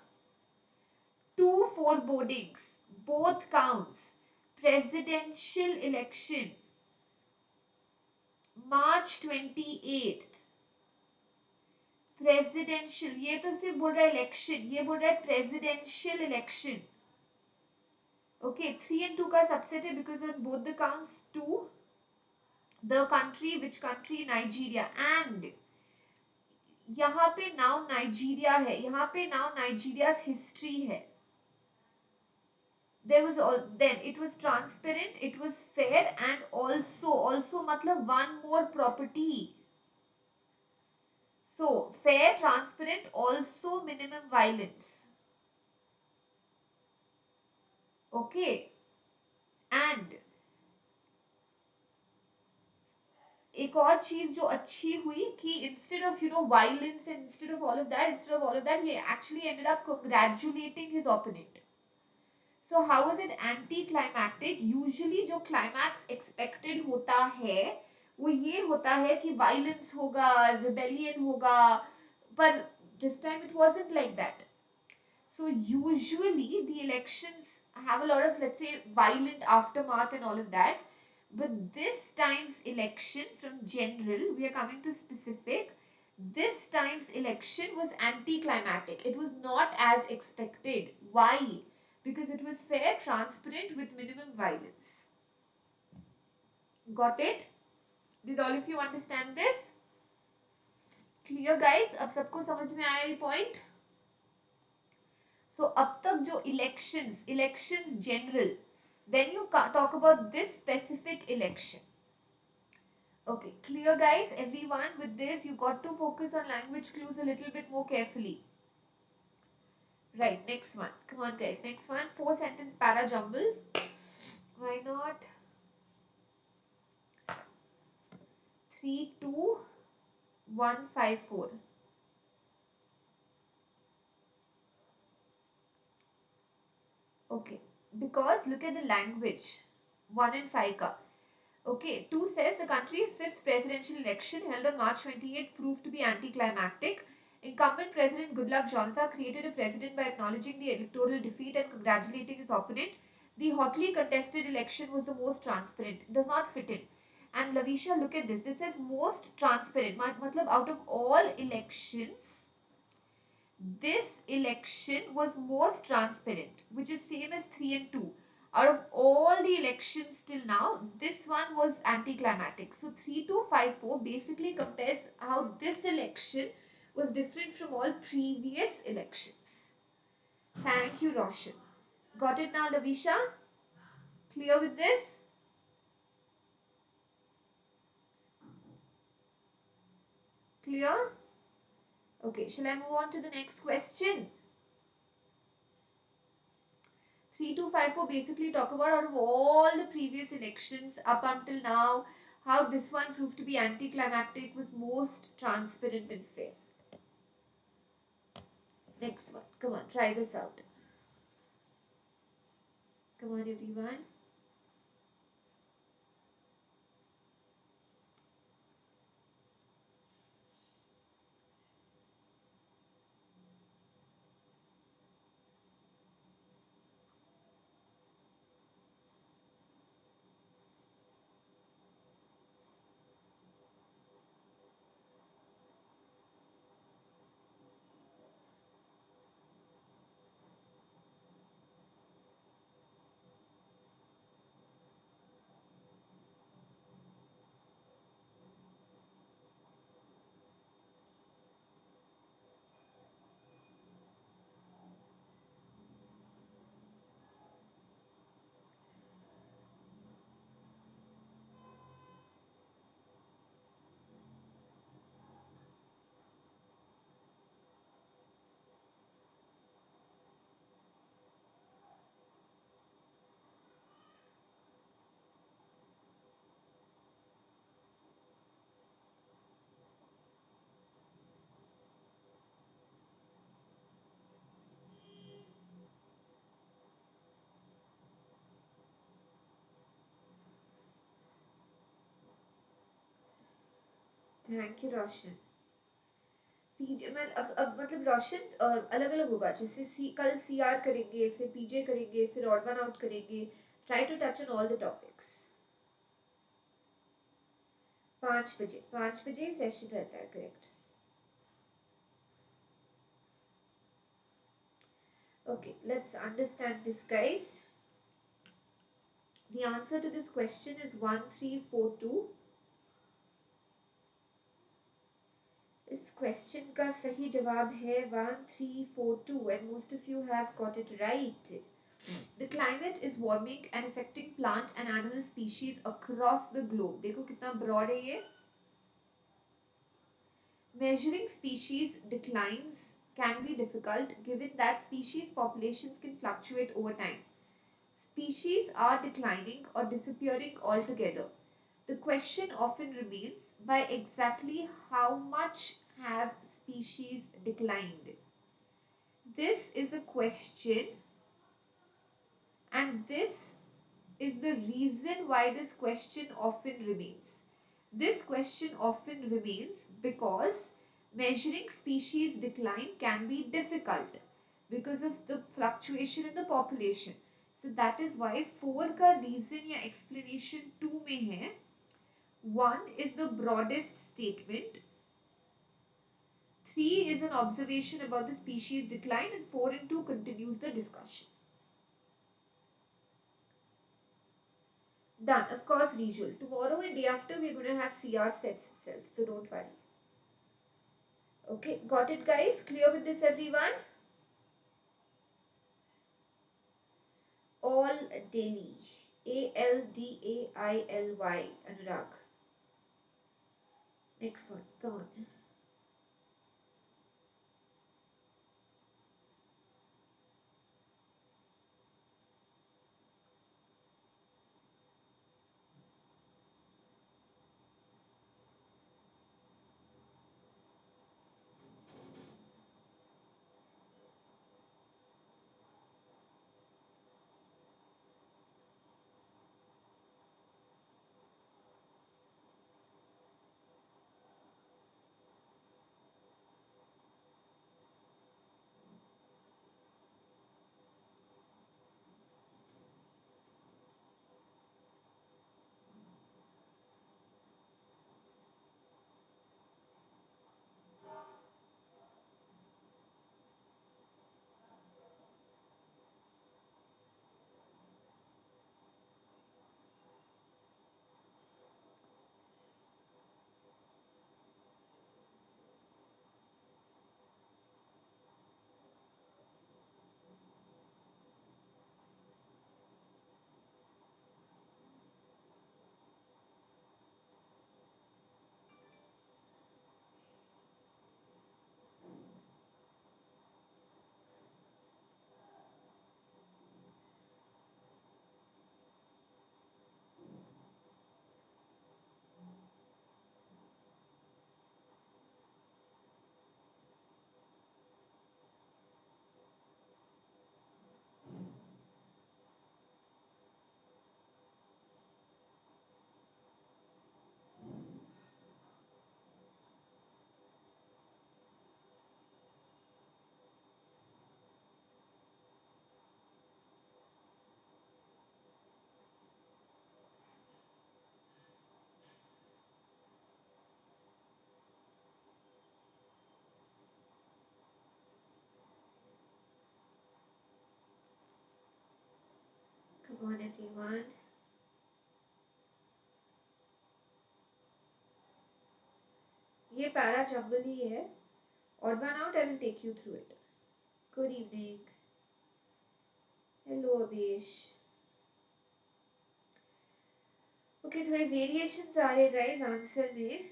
Two forebodings, both counts. Presidential election, March 28th. Presidential, ये तो सिर्फ बोल रहा है election, ये बोल रहा है presidential election. Okay, 3 and 2 का subset है because on both the counts 2. The country, which country? Nigeria. And यहाँ पे now Nigeria है, यहाँ पे now Nigeria's history है. there was all, then it was transparent, it was fair, and also matlab one more property. So fair, transparent, also minimum violence. Okay, and एक और चीज जो अच्छी हुई कि instead of violence and instead of all of that he actually ended up congratulating his opponent. So how is it anti-climactic? Usually जो climax expected होता है वो ये होता है कि violence होगा, rebellion होगा, पर this time it wasn't like that. So usually the elections have a lot of, let's say, violent aftermath and all of that. But this time's election, from general, we are coming to specific. This time's election was anticlimactic. It was not as expected. Why? Because it was fair, transparent, with minimum violence. Got it? Did all of you understand this? Clear, guys? अब सबको समझ में आया ये point? So अब तक जो elections general, then you talk about this specific election. Okay, clear, guys? Everyone, with this you got to focus on language clues a little bit more carefully. Right, next one. Come on, guys. Next one, 4-sentence para jumble. Why not? 3, 2, 1, 5, 4. Okay, because look at the language. 1 and 5 ka. Okay, 2 says the country's 5th presidential election held on March 28 proved to be anticlimactic. Incumbent President Goodluck Jonathan created a precedent by acknowledging the electoral defeat and congratulating his opponent. The hotly contested election was the most transparent. It does not fit in. And Lavisha, look at this. It says most transparent. Matlab out of all elections, this election was most transparent, which is same as 3 and 2. Out of all the elections till now, this one was anticlimactic. So 3, 2, 5, 4 basically compares how this election was different from all previous elections. Thank you, Roshan. Got it now, Lavisha? Clear with this? Clear? Okay, shall I move on to the next question? 3, 2, 5, 4 basically talk about out of all the previous elections up until now, how this one proved to be anticlimactic, was most transparent and fair. Next one. Come on, try this out. Come on, everyone. Thank you, Roshan. पीजे में अब मतलब रोशन अलग अलग होगा, जैसे कल CR करेंगे, फिर पीजे करेंगे, फिर ऑड वन आउट करेंगे. Try to touch on all the topics. 5 बजे सेशन रहता है, correct. Okay, let's understand this, guys. The answer to this question is 1342. इस क्वेश्चन का सही जवाब है 1342 and most of you have got it right. The climate is warming and affecting plant and animal species across the globe. देखो कितना broad है ये. Measuring species declines can be difficult given that species populations can fluctuate over time. Species are declining or disappearing altogether. The question often remains, by exactly how much have species declined? This is a question, and this is the reason why this question often remains. This question often remains because measuring species decline can be difficult because of the fluctuation in the population. So that is why 4 का reason या explanation 2 में है. 1 is the broadest statement, 3 is an observation about the species decline, and 4 and 2 continues the discussion. Done. Of course, regional. Tomorrow and day after we're going to have CR sets itself, so don't worry. Okay, got it guys? Clear with this everyone? All daily. ALDAILY. Anurag. Next one. Come on. Come on everyone. ये para jumble ही है. Odd one out, I will take you through it. Good evening. Hello Abhish. Okay, थोड़े variations आ रहे guys answer में.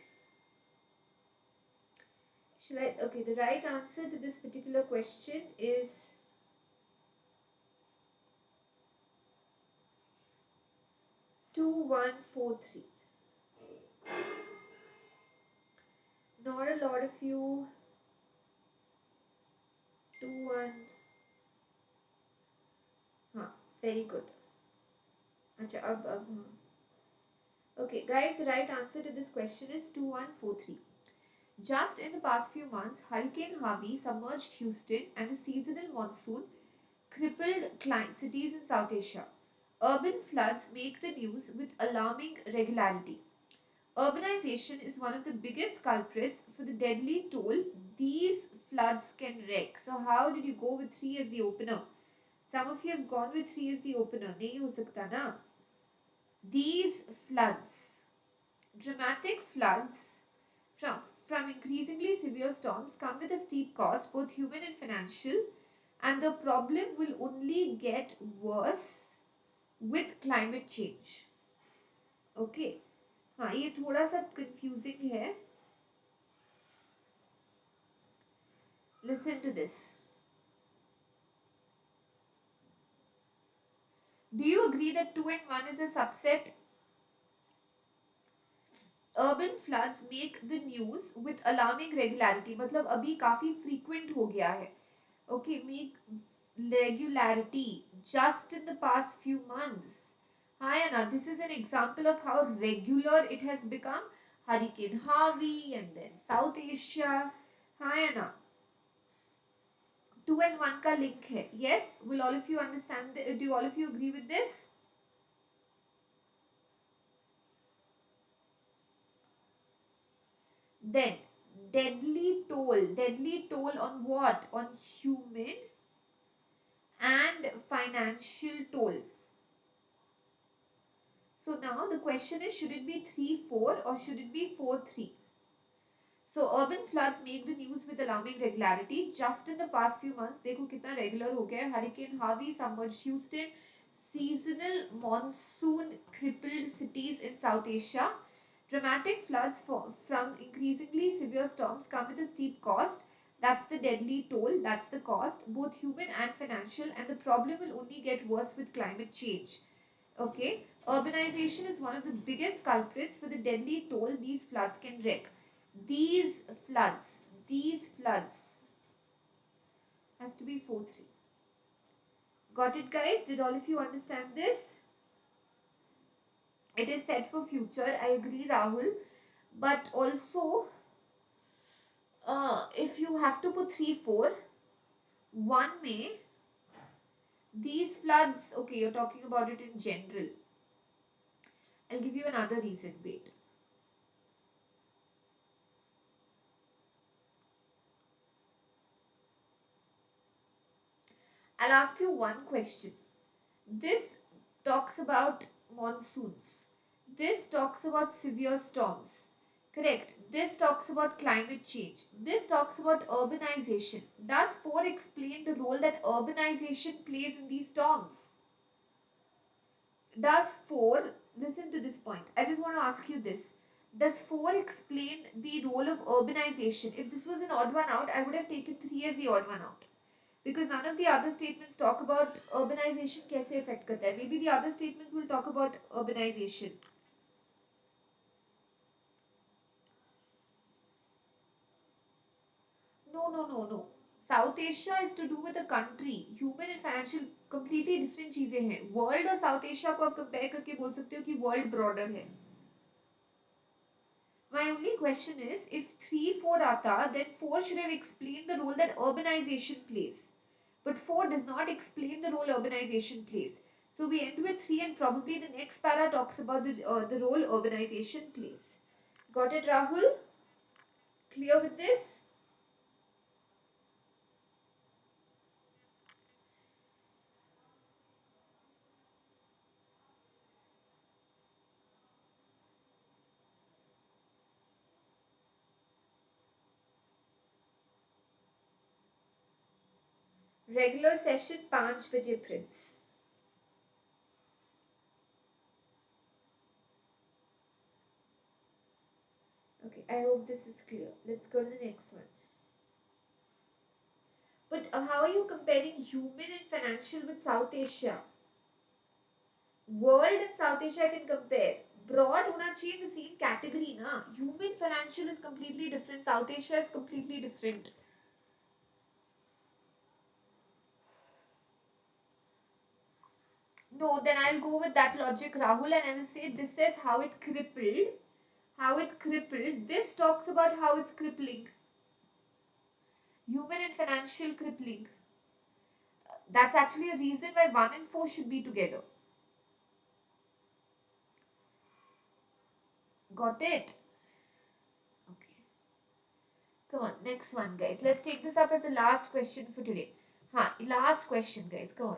Okay, the right answer to this particular question is 2143. Not a lot of you. 21. हाँ, very good. अच्छा अब हाँ. Okay, guys, the right answer to this question is 2143. Just in the past few months, Hurricane Harvey submerged Houston and the seasonal monsoon crippled cities in South Asia. Urban floods make the news with alarming regularity. Urbanization is one of the biggest culprits for the deadly toll these floods can wreak. So how did you go with 3 as the opener? Some of you have gone with 3 as the opener. नहीं हो सकता ना? These floods, dramatic floods from increasingly severe storms come with a steep cost, both human and financial, and the problem will only get worse with climate change. Okay, हाँ ये थोड़ा सा confusing है. Listen to this. Do you agree that 2 and 1 is a subset? Urban floods make the news with alarming regularity. मतलब अभी काफी frequent हो गया है. Okay, make regularity just in the past few months. Hi Anna, this is an example of how regular it has become. Hurricane Harvey and then South Asia. Hi Anna. 2 and 1 का link है. Yes, will all of you understand? Do all of you agree with this? Then deadly toll on what? On human and financial toll. So now the question is, should it be 3-4 or should it be 4-3? So urban floods make the news with alarming regularity. Just in the past few months, देखो कितना regular हो गया है. Hurricane Harvey submerged Houston. Seasonal monsoon crippled cities in South Asia. Dramatic floods from increasingly severe storms come with a steep cost. That's the deadly toll. That's the cost, both human and financial. And the problem will only get worse with climate change. Okay, urbanization is one of the biggest culprits for the deadly toll these floods can wreak. These floods has to be 4-3. Got it, guys? Did all of you understand this? It is set for future. I agree, Rahul. But also, if you have to put 3-4, 1 may, these floods, okay, you're talking about it in general. I'll give you another reason. Wait. I'll ask you one question. This talks about monsoons. This talks about severe storms. Correct. This talks about climate change. This talks about urbanization. Does 4 explain the role that urbanization plays in these storms? Does 4, listen to this point. I just want to ask you this. Does 4 explain the role of urbanization? If this was an odd one out, I would have taken 3 as the odd one out. Because none of the other statements talk about urbanization कैसे affect करता है. Maybe the other statements will talk about urbanization. No. South Asia is to do with a country. Human and financial completely different चीजें हैं. World और South Asia को आप compare करके बोल सकते हो कि world broader है. My only question is, if 3-4 आता, then 4 should have explained the role that urbanization plays. But 4 does not explain the role urbanization plays. So we end with 3 and probably the next para talks about the role urbanization plays. Got it, Rahul? Clear with this? Regular session 5 बजे Prince. Okay, I hope this is clear. Let's go to the next one. But how are you comparing human and financial with South Asia? World and South Asia I can compare. Broad होना चाहिए the same category ना. Human financial is completely different. South Asia is completely different. No, then I'll go with that logic, Rahul, and I will say this is how it crippled. How it crippled. This talks about how it's crippling. Human and financial crippling. That's actually a reason why 1 and 4 should be together. Got it? Okay. Come on, next one, guys. Let's take this up as the last question for today. Last question, guys. Go on.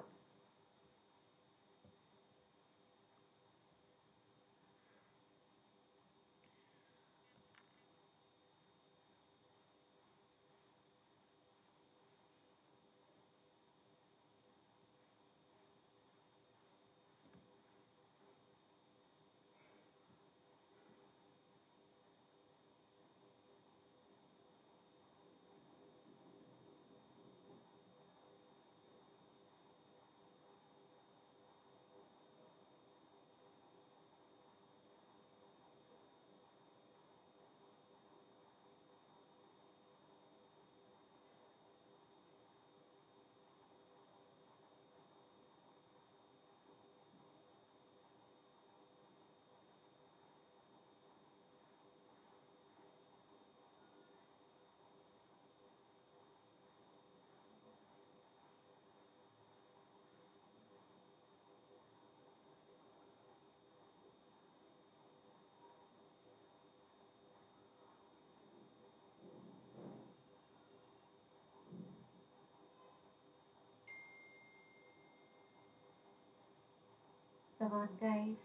Come on, guys.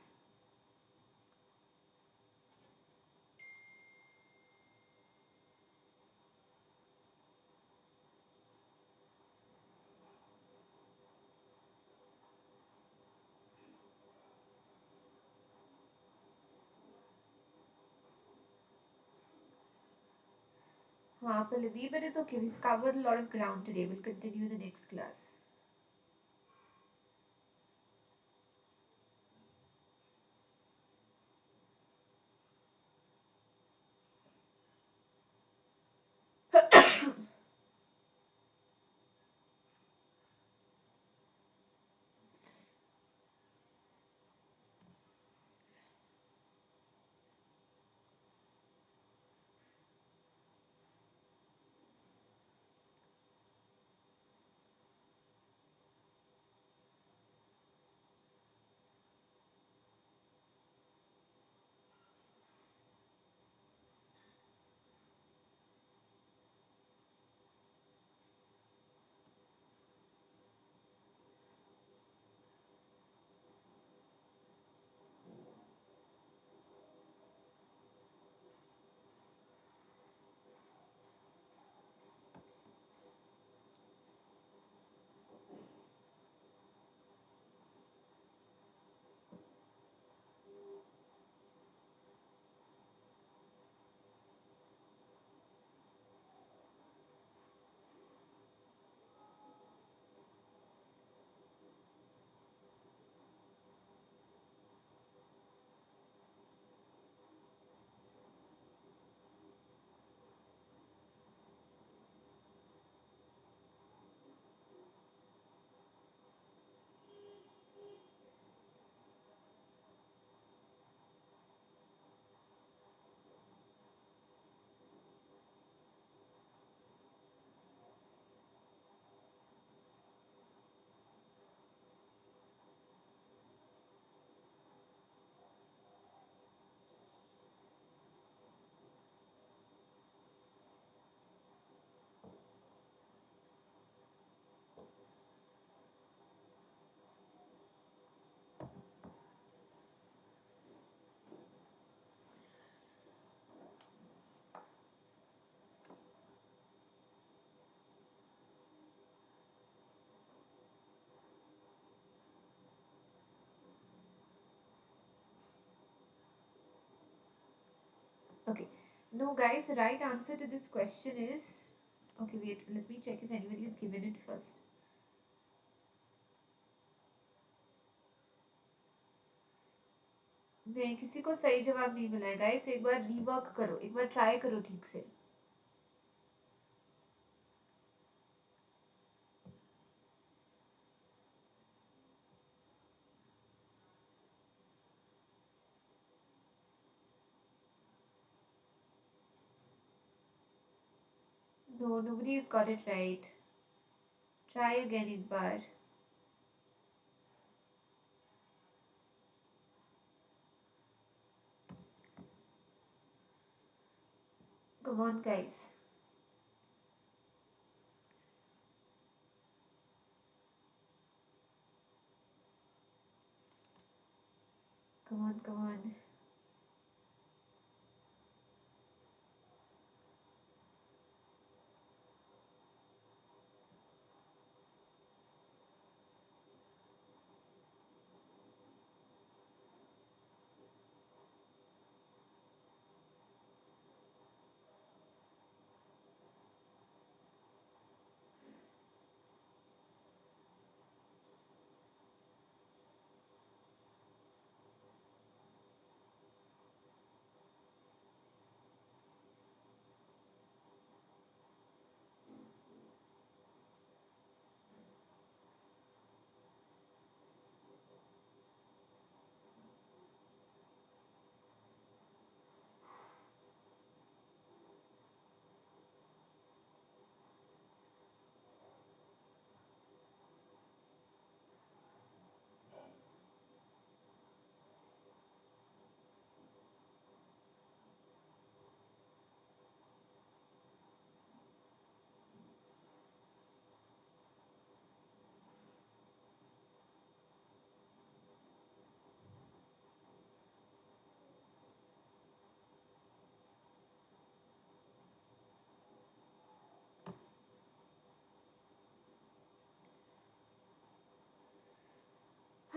Pallavi, but it's okay. We've covered a lot of ground today. We'll continue the next class. Okay. No, guys, the right answer to this question is. Okay, wait, let me check if anybody has given it first. नहीं, किसी को सही जवाब नहीं मिला है guys. एक बार rework करो, एक बार ट्राई करो ठीक से. No, nobody has got it right. Try again एक बार. Come on, guys. Come on, come on.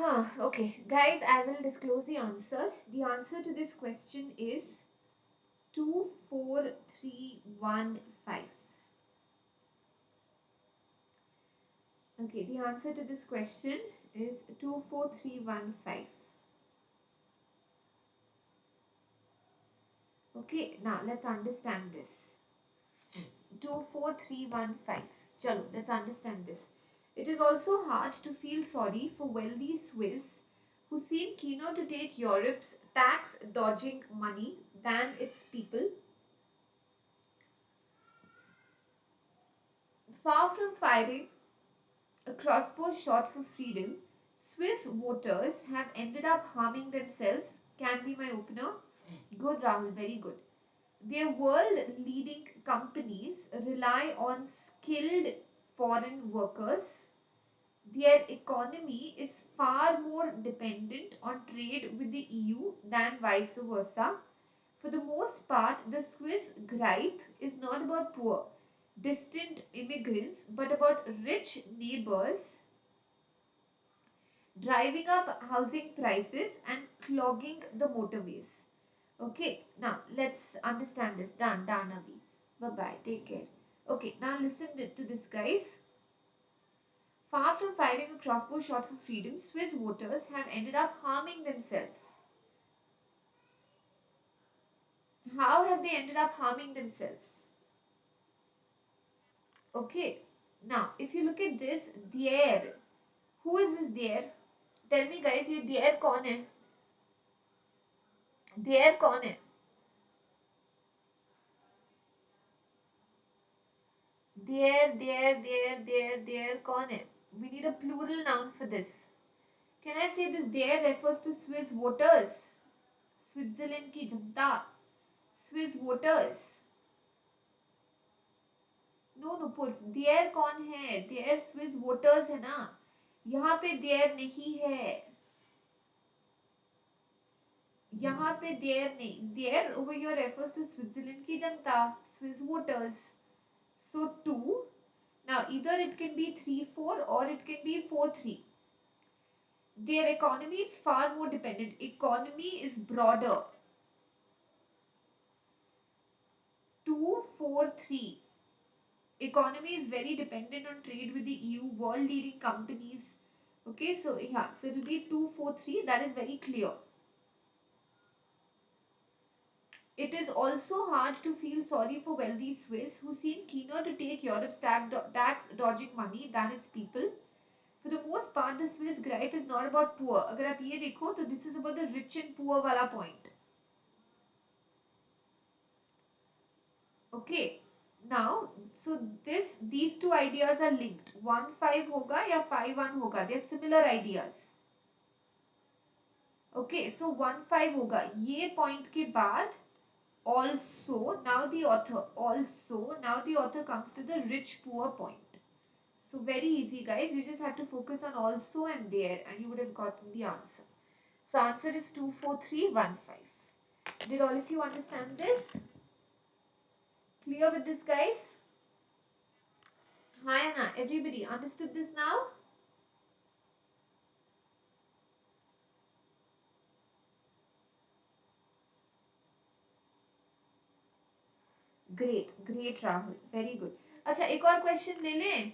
Okay, guys, I will disclose the answer. The answer to this question is 24315. Okay, the answer to this question is 24315. Okay, now let's understand this. 24315. Chalo, let's understand this. It is also hard to feel sorry for wealthy Swiss who seem keener to take Europe's tax dodging money than its people. Far from firing a crossbow shot for freedom, Swiss voters have ended up harming themselves. Can be my opener. Good, Rahul, very good. Their world-leading companies rely on skilled foreign workers. Their economy is far more dependent on trade with the EU than vice versa. For the most part, the Swiss gripe is not about poor, distant immigrants, but about rich neighbors driving up housing prices and clogging the motorways. Okay, now let's understand this. Done, Avi. Bye-bye. Take care. Okay, now listen to this, guys. Far from firing a crossbow shot for freedom, Swiss voters have ended up harming themselves. How have they ended up harming themselves? Okay, now if you look at this, there. Who is this there? Tell me, guys, ये there कौन है? There कौन है? There कौन है? We need a plural noun for this. Can I say this there refers to Swiss voters? Switzerland की जनता. Swiss voters. No पूर्व there कौन है? देयर स्विस वोटर्स है ना, यहाँ पे देयर नहीं है, यहाँ पे देयर नहीं. There over here refers to Switzerland की जनता, Swiss voters. So 2. Now either it can be 3-4 or it can be 4-3. Their economy is far more dependent. Economy is broader. 2-4-3. Economy is very dependent on trade with the EU, world leading companies. Okay, so yeah, so it will be 2-4-3. That is very clear. It is also hard to feel sorry for wealthy Swiss who seem keener to take Europe's tax dodging money than its people. For the most part, the Swiss gripe is not about poor. अगर आप ये देखो तो this is about the rich and poor वाला point. Okay. Now, so these two ideas are linked. 1-5 होगा या 5-1 होगा. They are similar ideas. Okay, so 1-5 होगा. ये point के बाद also, now the author comes to the rich poor point. So very easy, guys. You just have to focus on also and there, and you would have gotten the answer. So answer is 24315. Did all of you understand this? Clear with this, guys? Hi Anna, everybody understood this now? Great, great Rahul, very good. अच्छा, एक और question ले लें?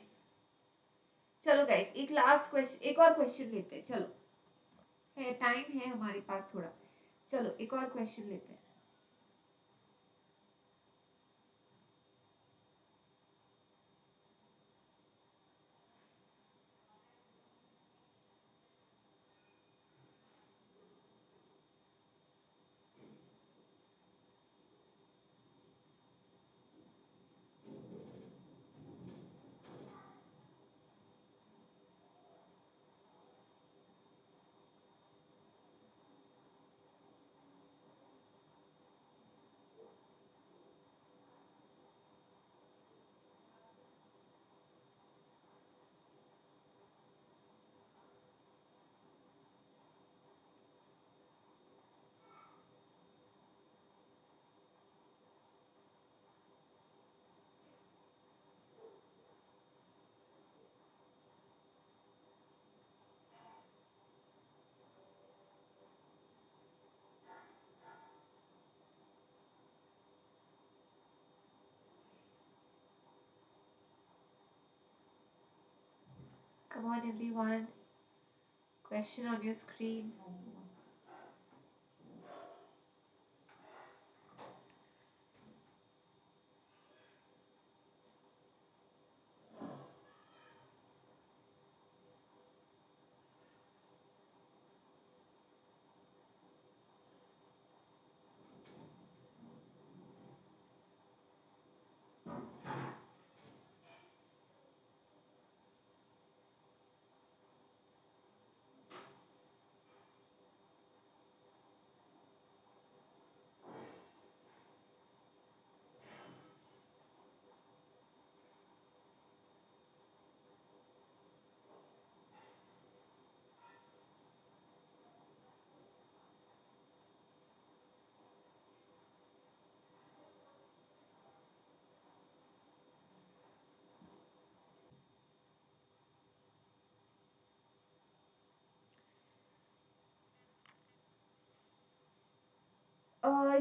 चलो guys, एक last question, एक और question लेते हैं. चलो, है time है हमारे पास थोड़ा. चलो, एक और question लेते हैं. Come on, everyone. Question on your screen.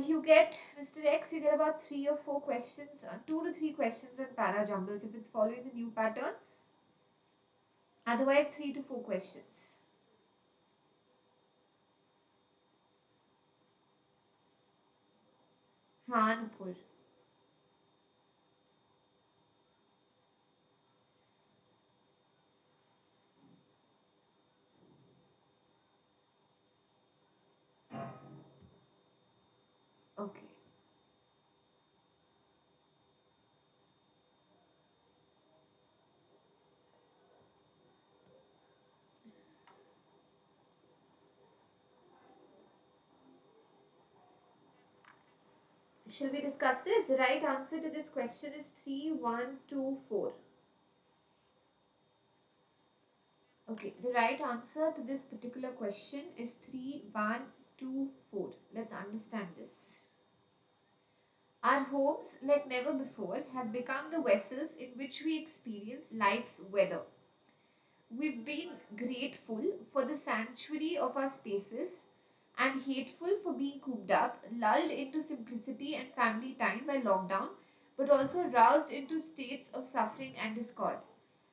You get, Mr. X, you get about 3 or 4 questions, 2 to 3 questions on para jumbles if it's following the new pattern. Otherwise, 3 to 4 questions. हाँ Nupur. Okay. Shall we discuss this? The right answer to this question is 3, 1, 2, 4. Okay, the right answer to this particular question is 3, 1, 2, 4. Let's understand this. Our homes, like never before, have become the vessels in which we experience life's weather. We've been grateful for the sanctuary of our spaces and hateful for being cooped up, lulled into simplicity and family time by lockdown, but also roused into states of suffering and discord.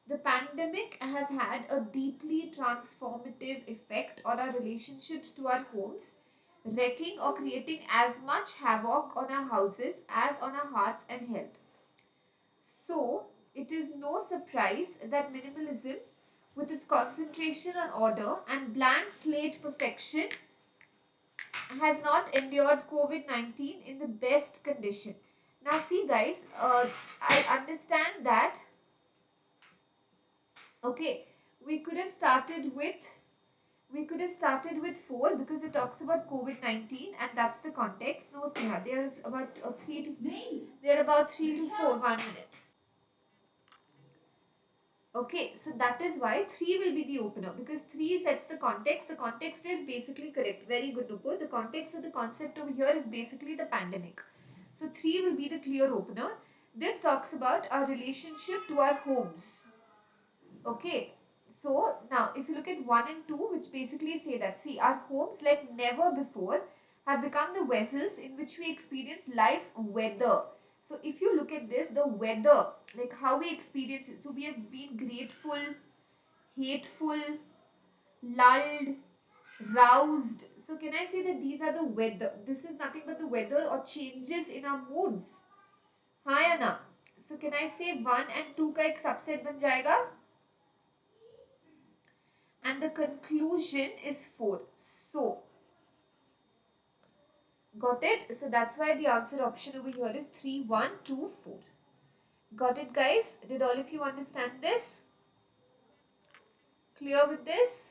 The pandemic has had a deeply transformative effect on our relationships to our homes, wrecking or creating as much havoc on our houses as on our hearts and health. So, it is no surprise that minimalism, with its concentration on order and blank slate perfection, has not endured COVID-19 in the best condition. Now, see, guys, I understand that. Okay, we could have started with 4 because it talks about COVID-19 and that's the context. No, Sneha, they are about 3 to they are about 3 to 4. 1 minute. Okay, so that is why 3 will be the opener because 3 sets the context. The context is basically correct. Very good, Nupur. The context of the concept over here is basically the pandemic. So 3 will be the clear opener. This talks about our relationship to our homes. Okay, so now if you look at 1 and 2, which basically say that, see, our homes like never before have become the vessels in which we experience life's weather. So if you look at this, the weather, like how we experience it. So we have been grateful, hateful, lulled, roused. So can I say that these are the weather? This is nothing but the weather or changes in our moods. हाँ या ना? So can I say 1 and 2 का एक subset बन जाएगा? And the conclusion is 4. So, got it? So that's why the answer option over here is 3, 1, 2, 4. Got it, guys? Did all of you understand this? Clear with this?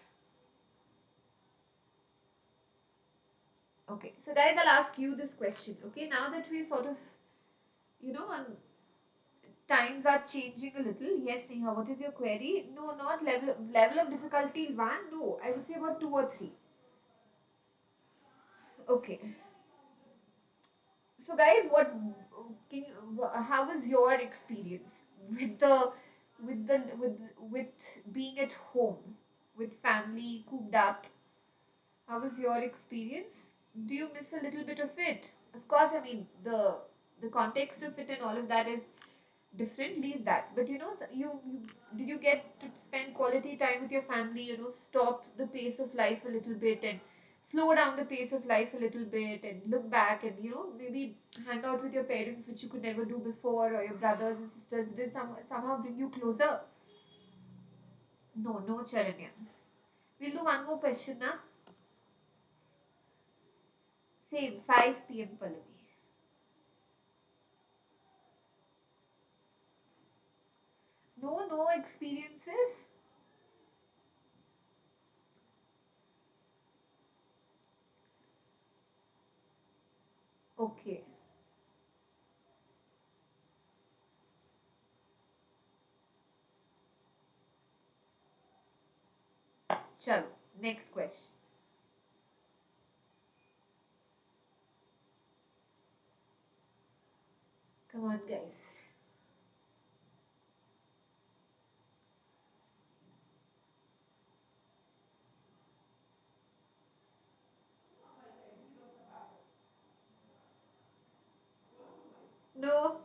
Okay, so guys, I'll ask you this question. Okay, now that we sort of, times are changing a little. Yes, Neha, what is your query? No, not level of difficulty 1. No, I would say about 2 or 3. Okay. So guys, how was your experience with being at home with family cooped up? How was your experience? Do you miss a little bit of it? Of course, I mean the context of it and all of that is different, leave that. But you know, you did you get to spend quality time with your family? You know, stop the pace of life a little bit and slow down the pace of life a little bit and look back and, you know, maybe hang out with your parents, which you could never do before, or your brothers and sisters. Did somehow bring you closer? No, no, Charanya. We'll do one more question now. Same, 5 p.m. Pallavi. No, no experiences. Okay. Chalo. Next question. Come on, guys. No.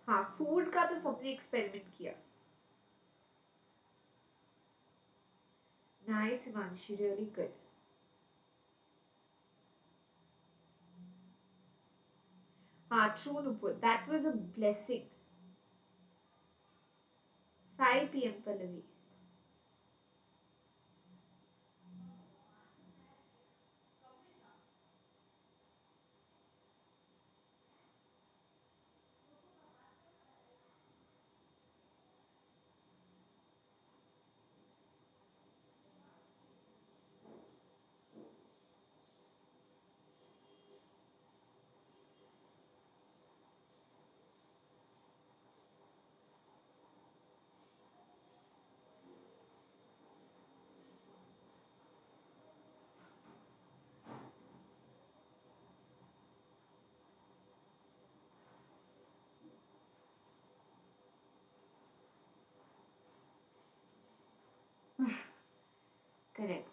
हाँ, food का तो सबने experiment किया. Nice, Himanshi, really good. True, Nupur. That was a blessing. 5 p.m. Pallavi. Correct.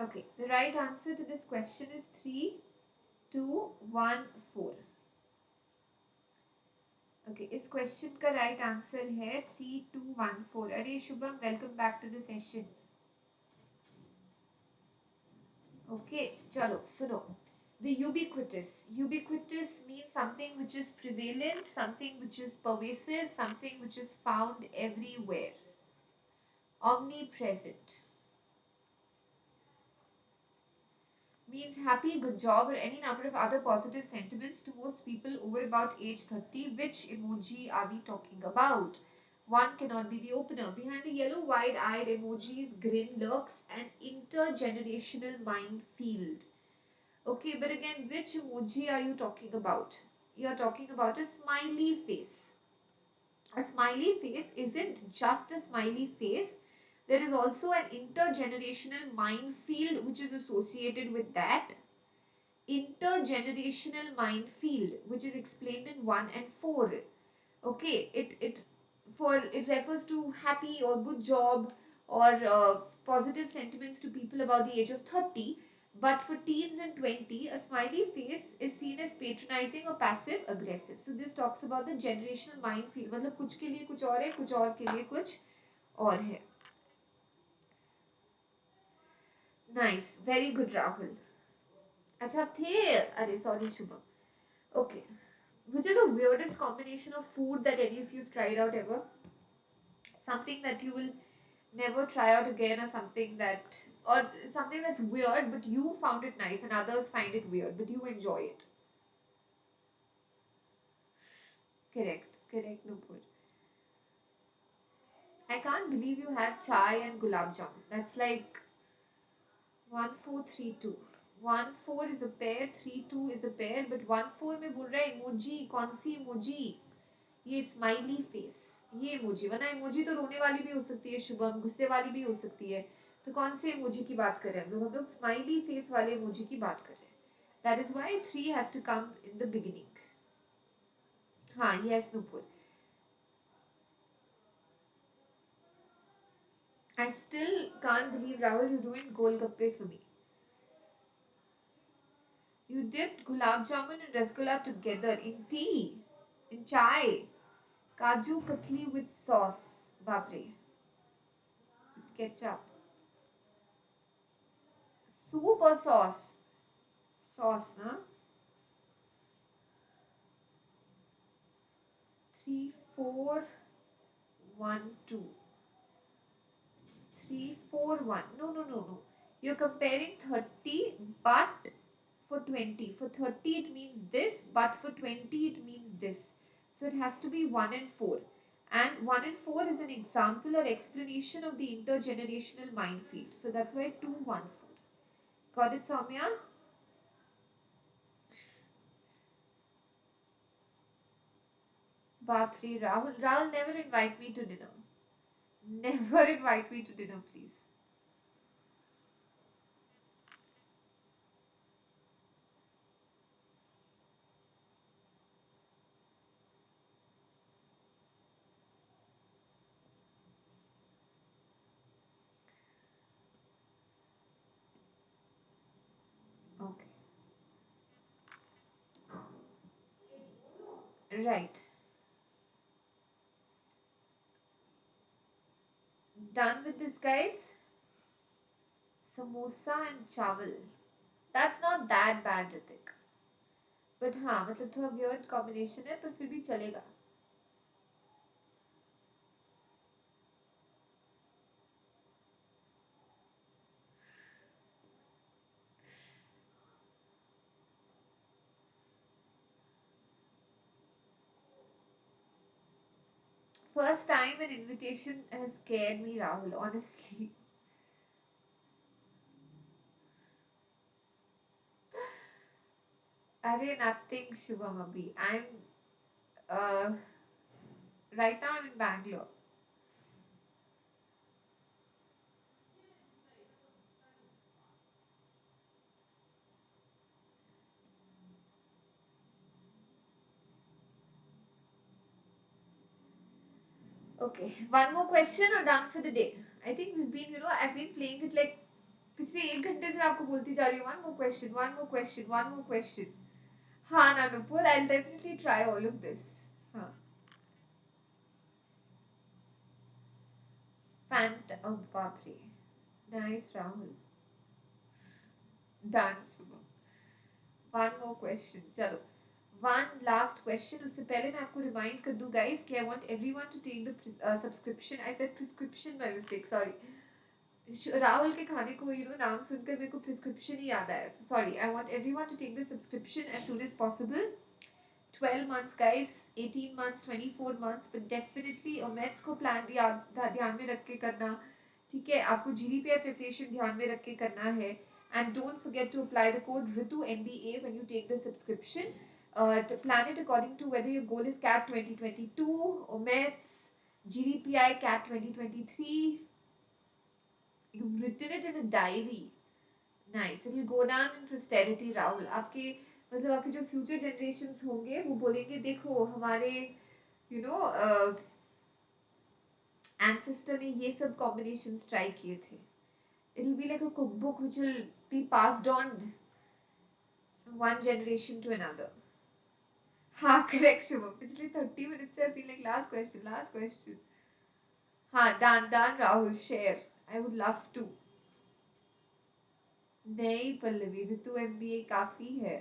Okay, the right answer to this question is 3, 2, 1, 4. Okay, इस question का right answer है 3214. अरे Shubham, welcome back to the session. Okay, चलो सुनो. The ubiquitous. Ubiquitous means something which is prevalent, something which is pervasive, something which is found everywhere. Omnipresent means happy, good job, or any number of other positive sentiments to most people over about age 30. Which emoji are we talking about? One cannot be the opener. Behind the yellow wide-eyed emoji's grin lurks an intergenerational minefield. Okay, but again, which emoji are you talking about? You are talking about a smiley face. A smiley face isn't just a smiley face. There is also an intergenerational minefield which is associated with that. Intergenerational minefield, which is explained in 1 and 4. Okay, it refers to happy or good job or positive sentiments to people about the age of 30. But for teens and 20, a smiley face is seen as patronizing or passive aggressive. So this talks about the generational minefield. मतलब कुछ के लिए कुछ और है, कुछ और के लिए कुछ और है. Nice, very good, Rahul. अच्छा थे, अरे sorry Shubham. Okay. Which is the weirdest combination of food that any of you have tried out ever? Something that you will never try out again, or something that's weird but you found it nice and others find it weird but you enjoy it. Correct, Nupur. I can't believe you had chai and gulab jamun. That's like 1432. 14 is a pair, 32 is a pair, but 14 में बोल रहा है emoji. कौन सी emoji? ये smiley face, ये emoji. वरना emoji तो रोने वाली भी हो सकती है शुभम, गुस्से वाली भी हो सकती है. तो कौन से इमोजी की बात कर रहे हैं हम लोग स्माइली फेस वाले इमोजी की बात कर रहे हैं. That is why 3 has to come in the beginning. हाँ, yes, Nupur. I still can't believe, Rahul, you ruined Golgappe for me. You dipped gulab jamun and rasgulla together in tea, in chai, kaju katli with sauce. Bapre. With ketchup. Soup or sauce? Sauce, huh? 3, 4, 1, 2. 3, 4, 1. No. You're comparing 30 but for 20. For 30 it means this, but for 20 it means this. So it has to be 1 and 4. And 1 and 4 is an example or explanation of the intergenerational minefield. So that's why 2, 1, 4. Got it, Soumya? Bapre, Rahul. Rahul, never invite me to dinner. Never invite me to dinner, please. Okay. Right. Done with this, guys? Samosa and chawal. That's not that bad, Ritik. But हाँ मतलब थोड़ा weird combination है पर फिर भी चलेगा. First time an invitation has scared me, Rahul, honestly. Arey, nothing, Shubham abhi. Uh, right now I'm in Bangalore. Okay, one more question or done for the day? I think we've been, I've been playing it like पिछले 1 घंटे से मैं आपको बोलती जा रही हूँ one more question, one more question, one more question. हाँ Nanupur, I'll definitely try all of this. हाँ. Oh, बाप रे. Nice, Rahul. Done, Shubham. One more question. चलो. One last question. उससे पहले मैं आपको remind कर दूँ guys कि I want everyone to take the subscription. I said prescription by mistake. Sorry. Rahul के खाने को नाम सुनकर मेरे को prescription ही याद आया. So sorry. I want everyone to take the subscription as soon as possible. 12 months guys, 18 months, 24 months, but definitely maths को plan ध्यान में रख के करना. ठीक है, आपको GDPI preparation ध्यान में रख के करना है. And don't forget to apply the code Ritu MBA when you take the subscription. To plan it according to whether your goal is CAT 2022 or maths, GDPI CAT 2023. You've written it in a diary. Nice. It will go down in posterity, Rahul. आपके मतलब आपके जो future generations होंगे वो बोलेंगे देखो हमारे you know ancestor ने ये सब combinations try किए थे. It will be like a cookbook which will be passed on from one generation to another. हाँ correct शुभम. पिछले 30 minutes से I feel like last question. हाँ done Rahul, share. I would love to. नहीं पल्लवी, ऋतु MBA काफी है.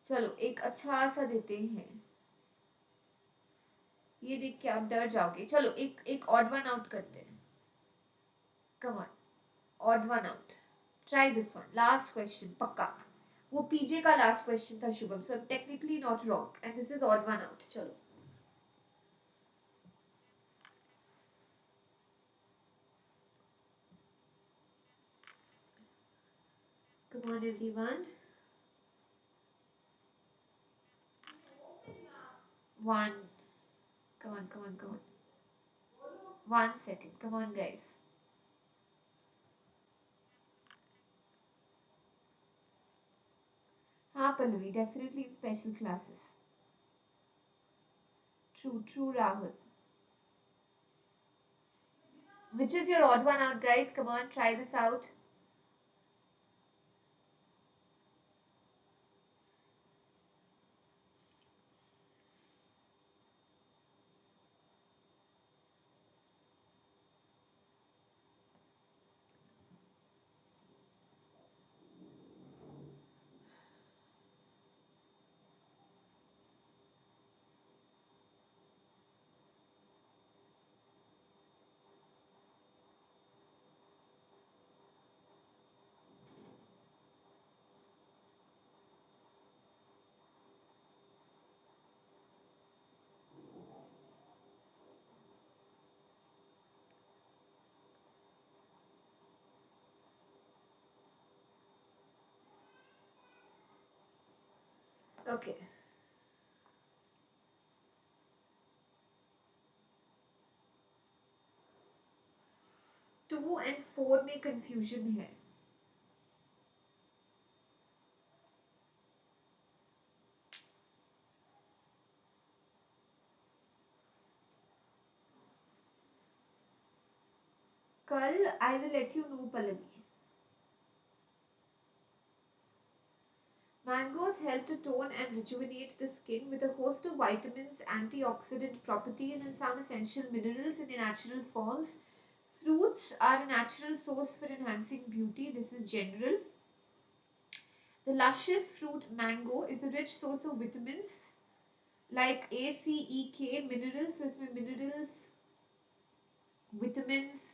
चलो एक अच्छा सा देते हैं, ये देख के आप डर जाओगे। चलो एक ऑड वन आउट करते हैं। Come on, odd one out, try this one, last question पक्का। वो पीजे का लास्ट क्वेश्चन था Shubham, so technically not wrong and this is odd one out. चलो come on everyone, one, come on, 1 second, come on guys. हाँ Pallavi, definitely in special classes. True Rahul. Which is your odd one out guys? Come on, try this out. Okay. 2 and 4 में confusion है। कल I will let you know Pallavi. Mangoes help to tone and rejuvenate the skin with a host of vitamins, antioxidant properties, and some essential minerals in their natural forms. Fruits are a natural source for enhancing beauty. This is general. The luscious fruit mango is a rich source of vitamins like A, C, E, K, minerals. So इसमें minerals, vitamins.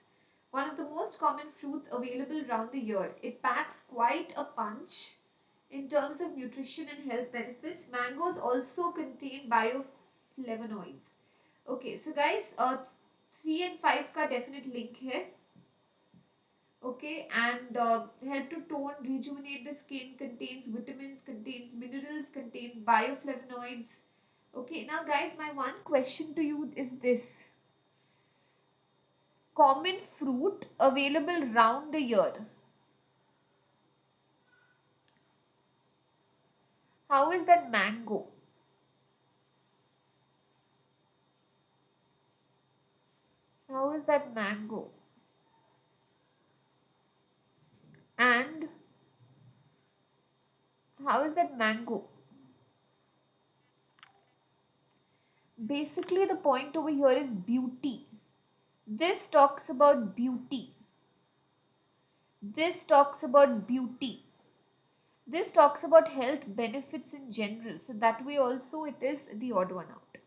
One of the most common fruits available around the year. It packs quite a punch in terms of nutrition and health benefits. Mangoes also contain bioflavonoids. Okay, so guys, 3 and 5 का definite link है. Okay, and help to tone, rejuvenate the skin, contains vitamins, contains minerals, contains bioflavonoids. Okay, now guys, my one question to you is this. Common fruit available round the year. How is that mango? How is that mango? And how is that mango? Basically, the point over here is beauty. This talks about beauty. This talks about beauty. This talks about health benefits in general. So that way also it is the odd one out.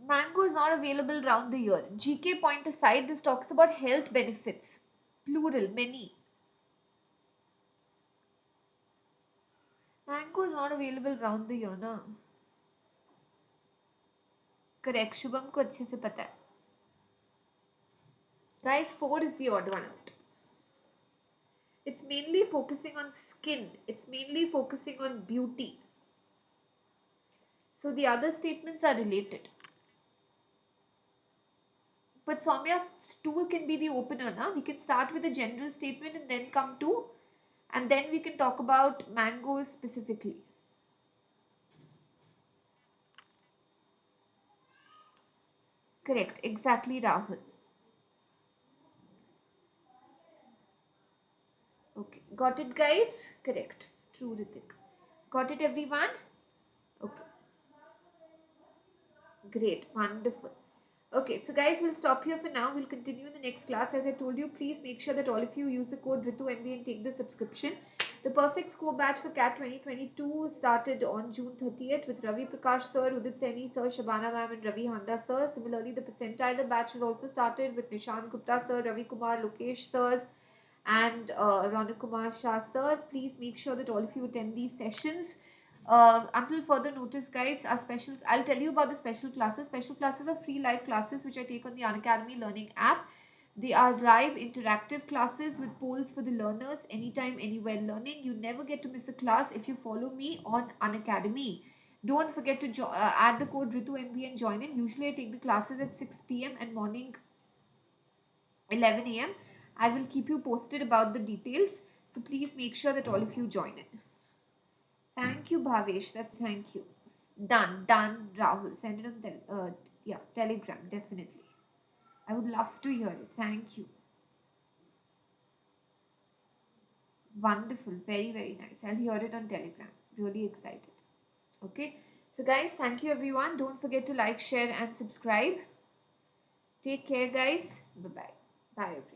Mango is not available round the year. GK point aside, this talks about health benefits. Plural, many. Mango is not available round the year, na? Correct. Shubham को अच्छे से पता है. Guys, 4 is the odd one out. It's mainly focusing on skin. It's mainly focusing on beauty. So the other statements are related. But Soumya, 2 can be the opener, na? We can start with a general statement and then come to, and then we can talk about mangoes specifically. Correct, exactly Rahul. Okay, got it guys? Correct, true Ritik. Got it everyone? Okay. Great, wonderful. Okay, so guys, we'll stop here for now. We'll continue in the next class. As I told you, please make sure that all of you use the code RITUMB and take the subscription. The Perfect Score batch for CAT 2022 started on June 30th with Ravi Prakash sir, Udit Saini sir, Shabana ma'am and Ravi Handa sir. Similarly, the percentile batch has also started with Nishant Gupta sir, Ravi Kumar, Lokesh sirs and Ronak Kumar Shah sir. Please make sure that all of you attend these sessions. Until further notice, guys, I'll tell you about the special classes. Special classes are free live classes which I take on the Unacademy Learning app. They are live interactive classes with polls for the learners, anytime, anywhere learning. You never get to miss a class if you follow me on Unacademy. Don't forget to add the code RITUMB and join in. Usually I take the classes at 6 p.m. and morning 11 a.m. I will keep you posted about the details. So please make sure that all of you join in. Thank you, Bhavesh. That's thank you. Done, Rahul. Send it on Telegram, definitely. I would love to hear it. Thank you. Wonderful. Very, very nice. I'll hear it on Telegram. Really excited. Okay. So guys, thank you everyone. Don't forget to like, share and subscribe. Take care, guys. Bye-bye. Bye everyone.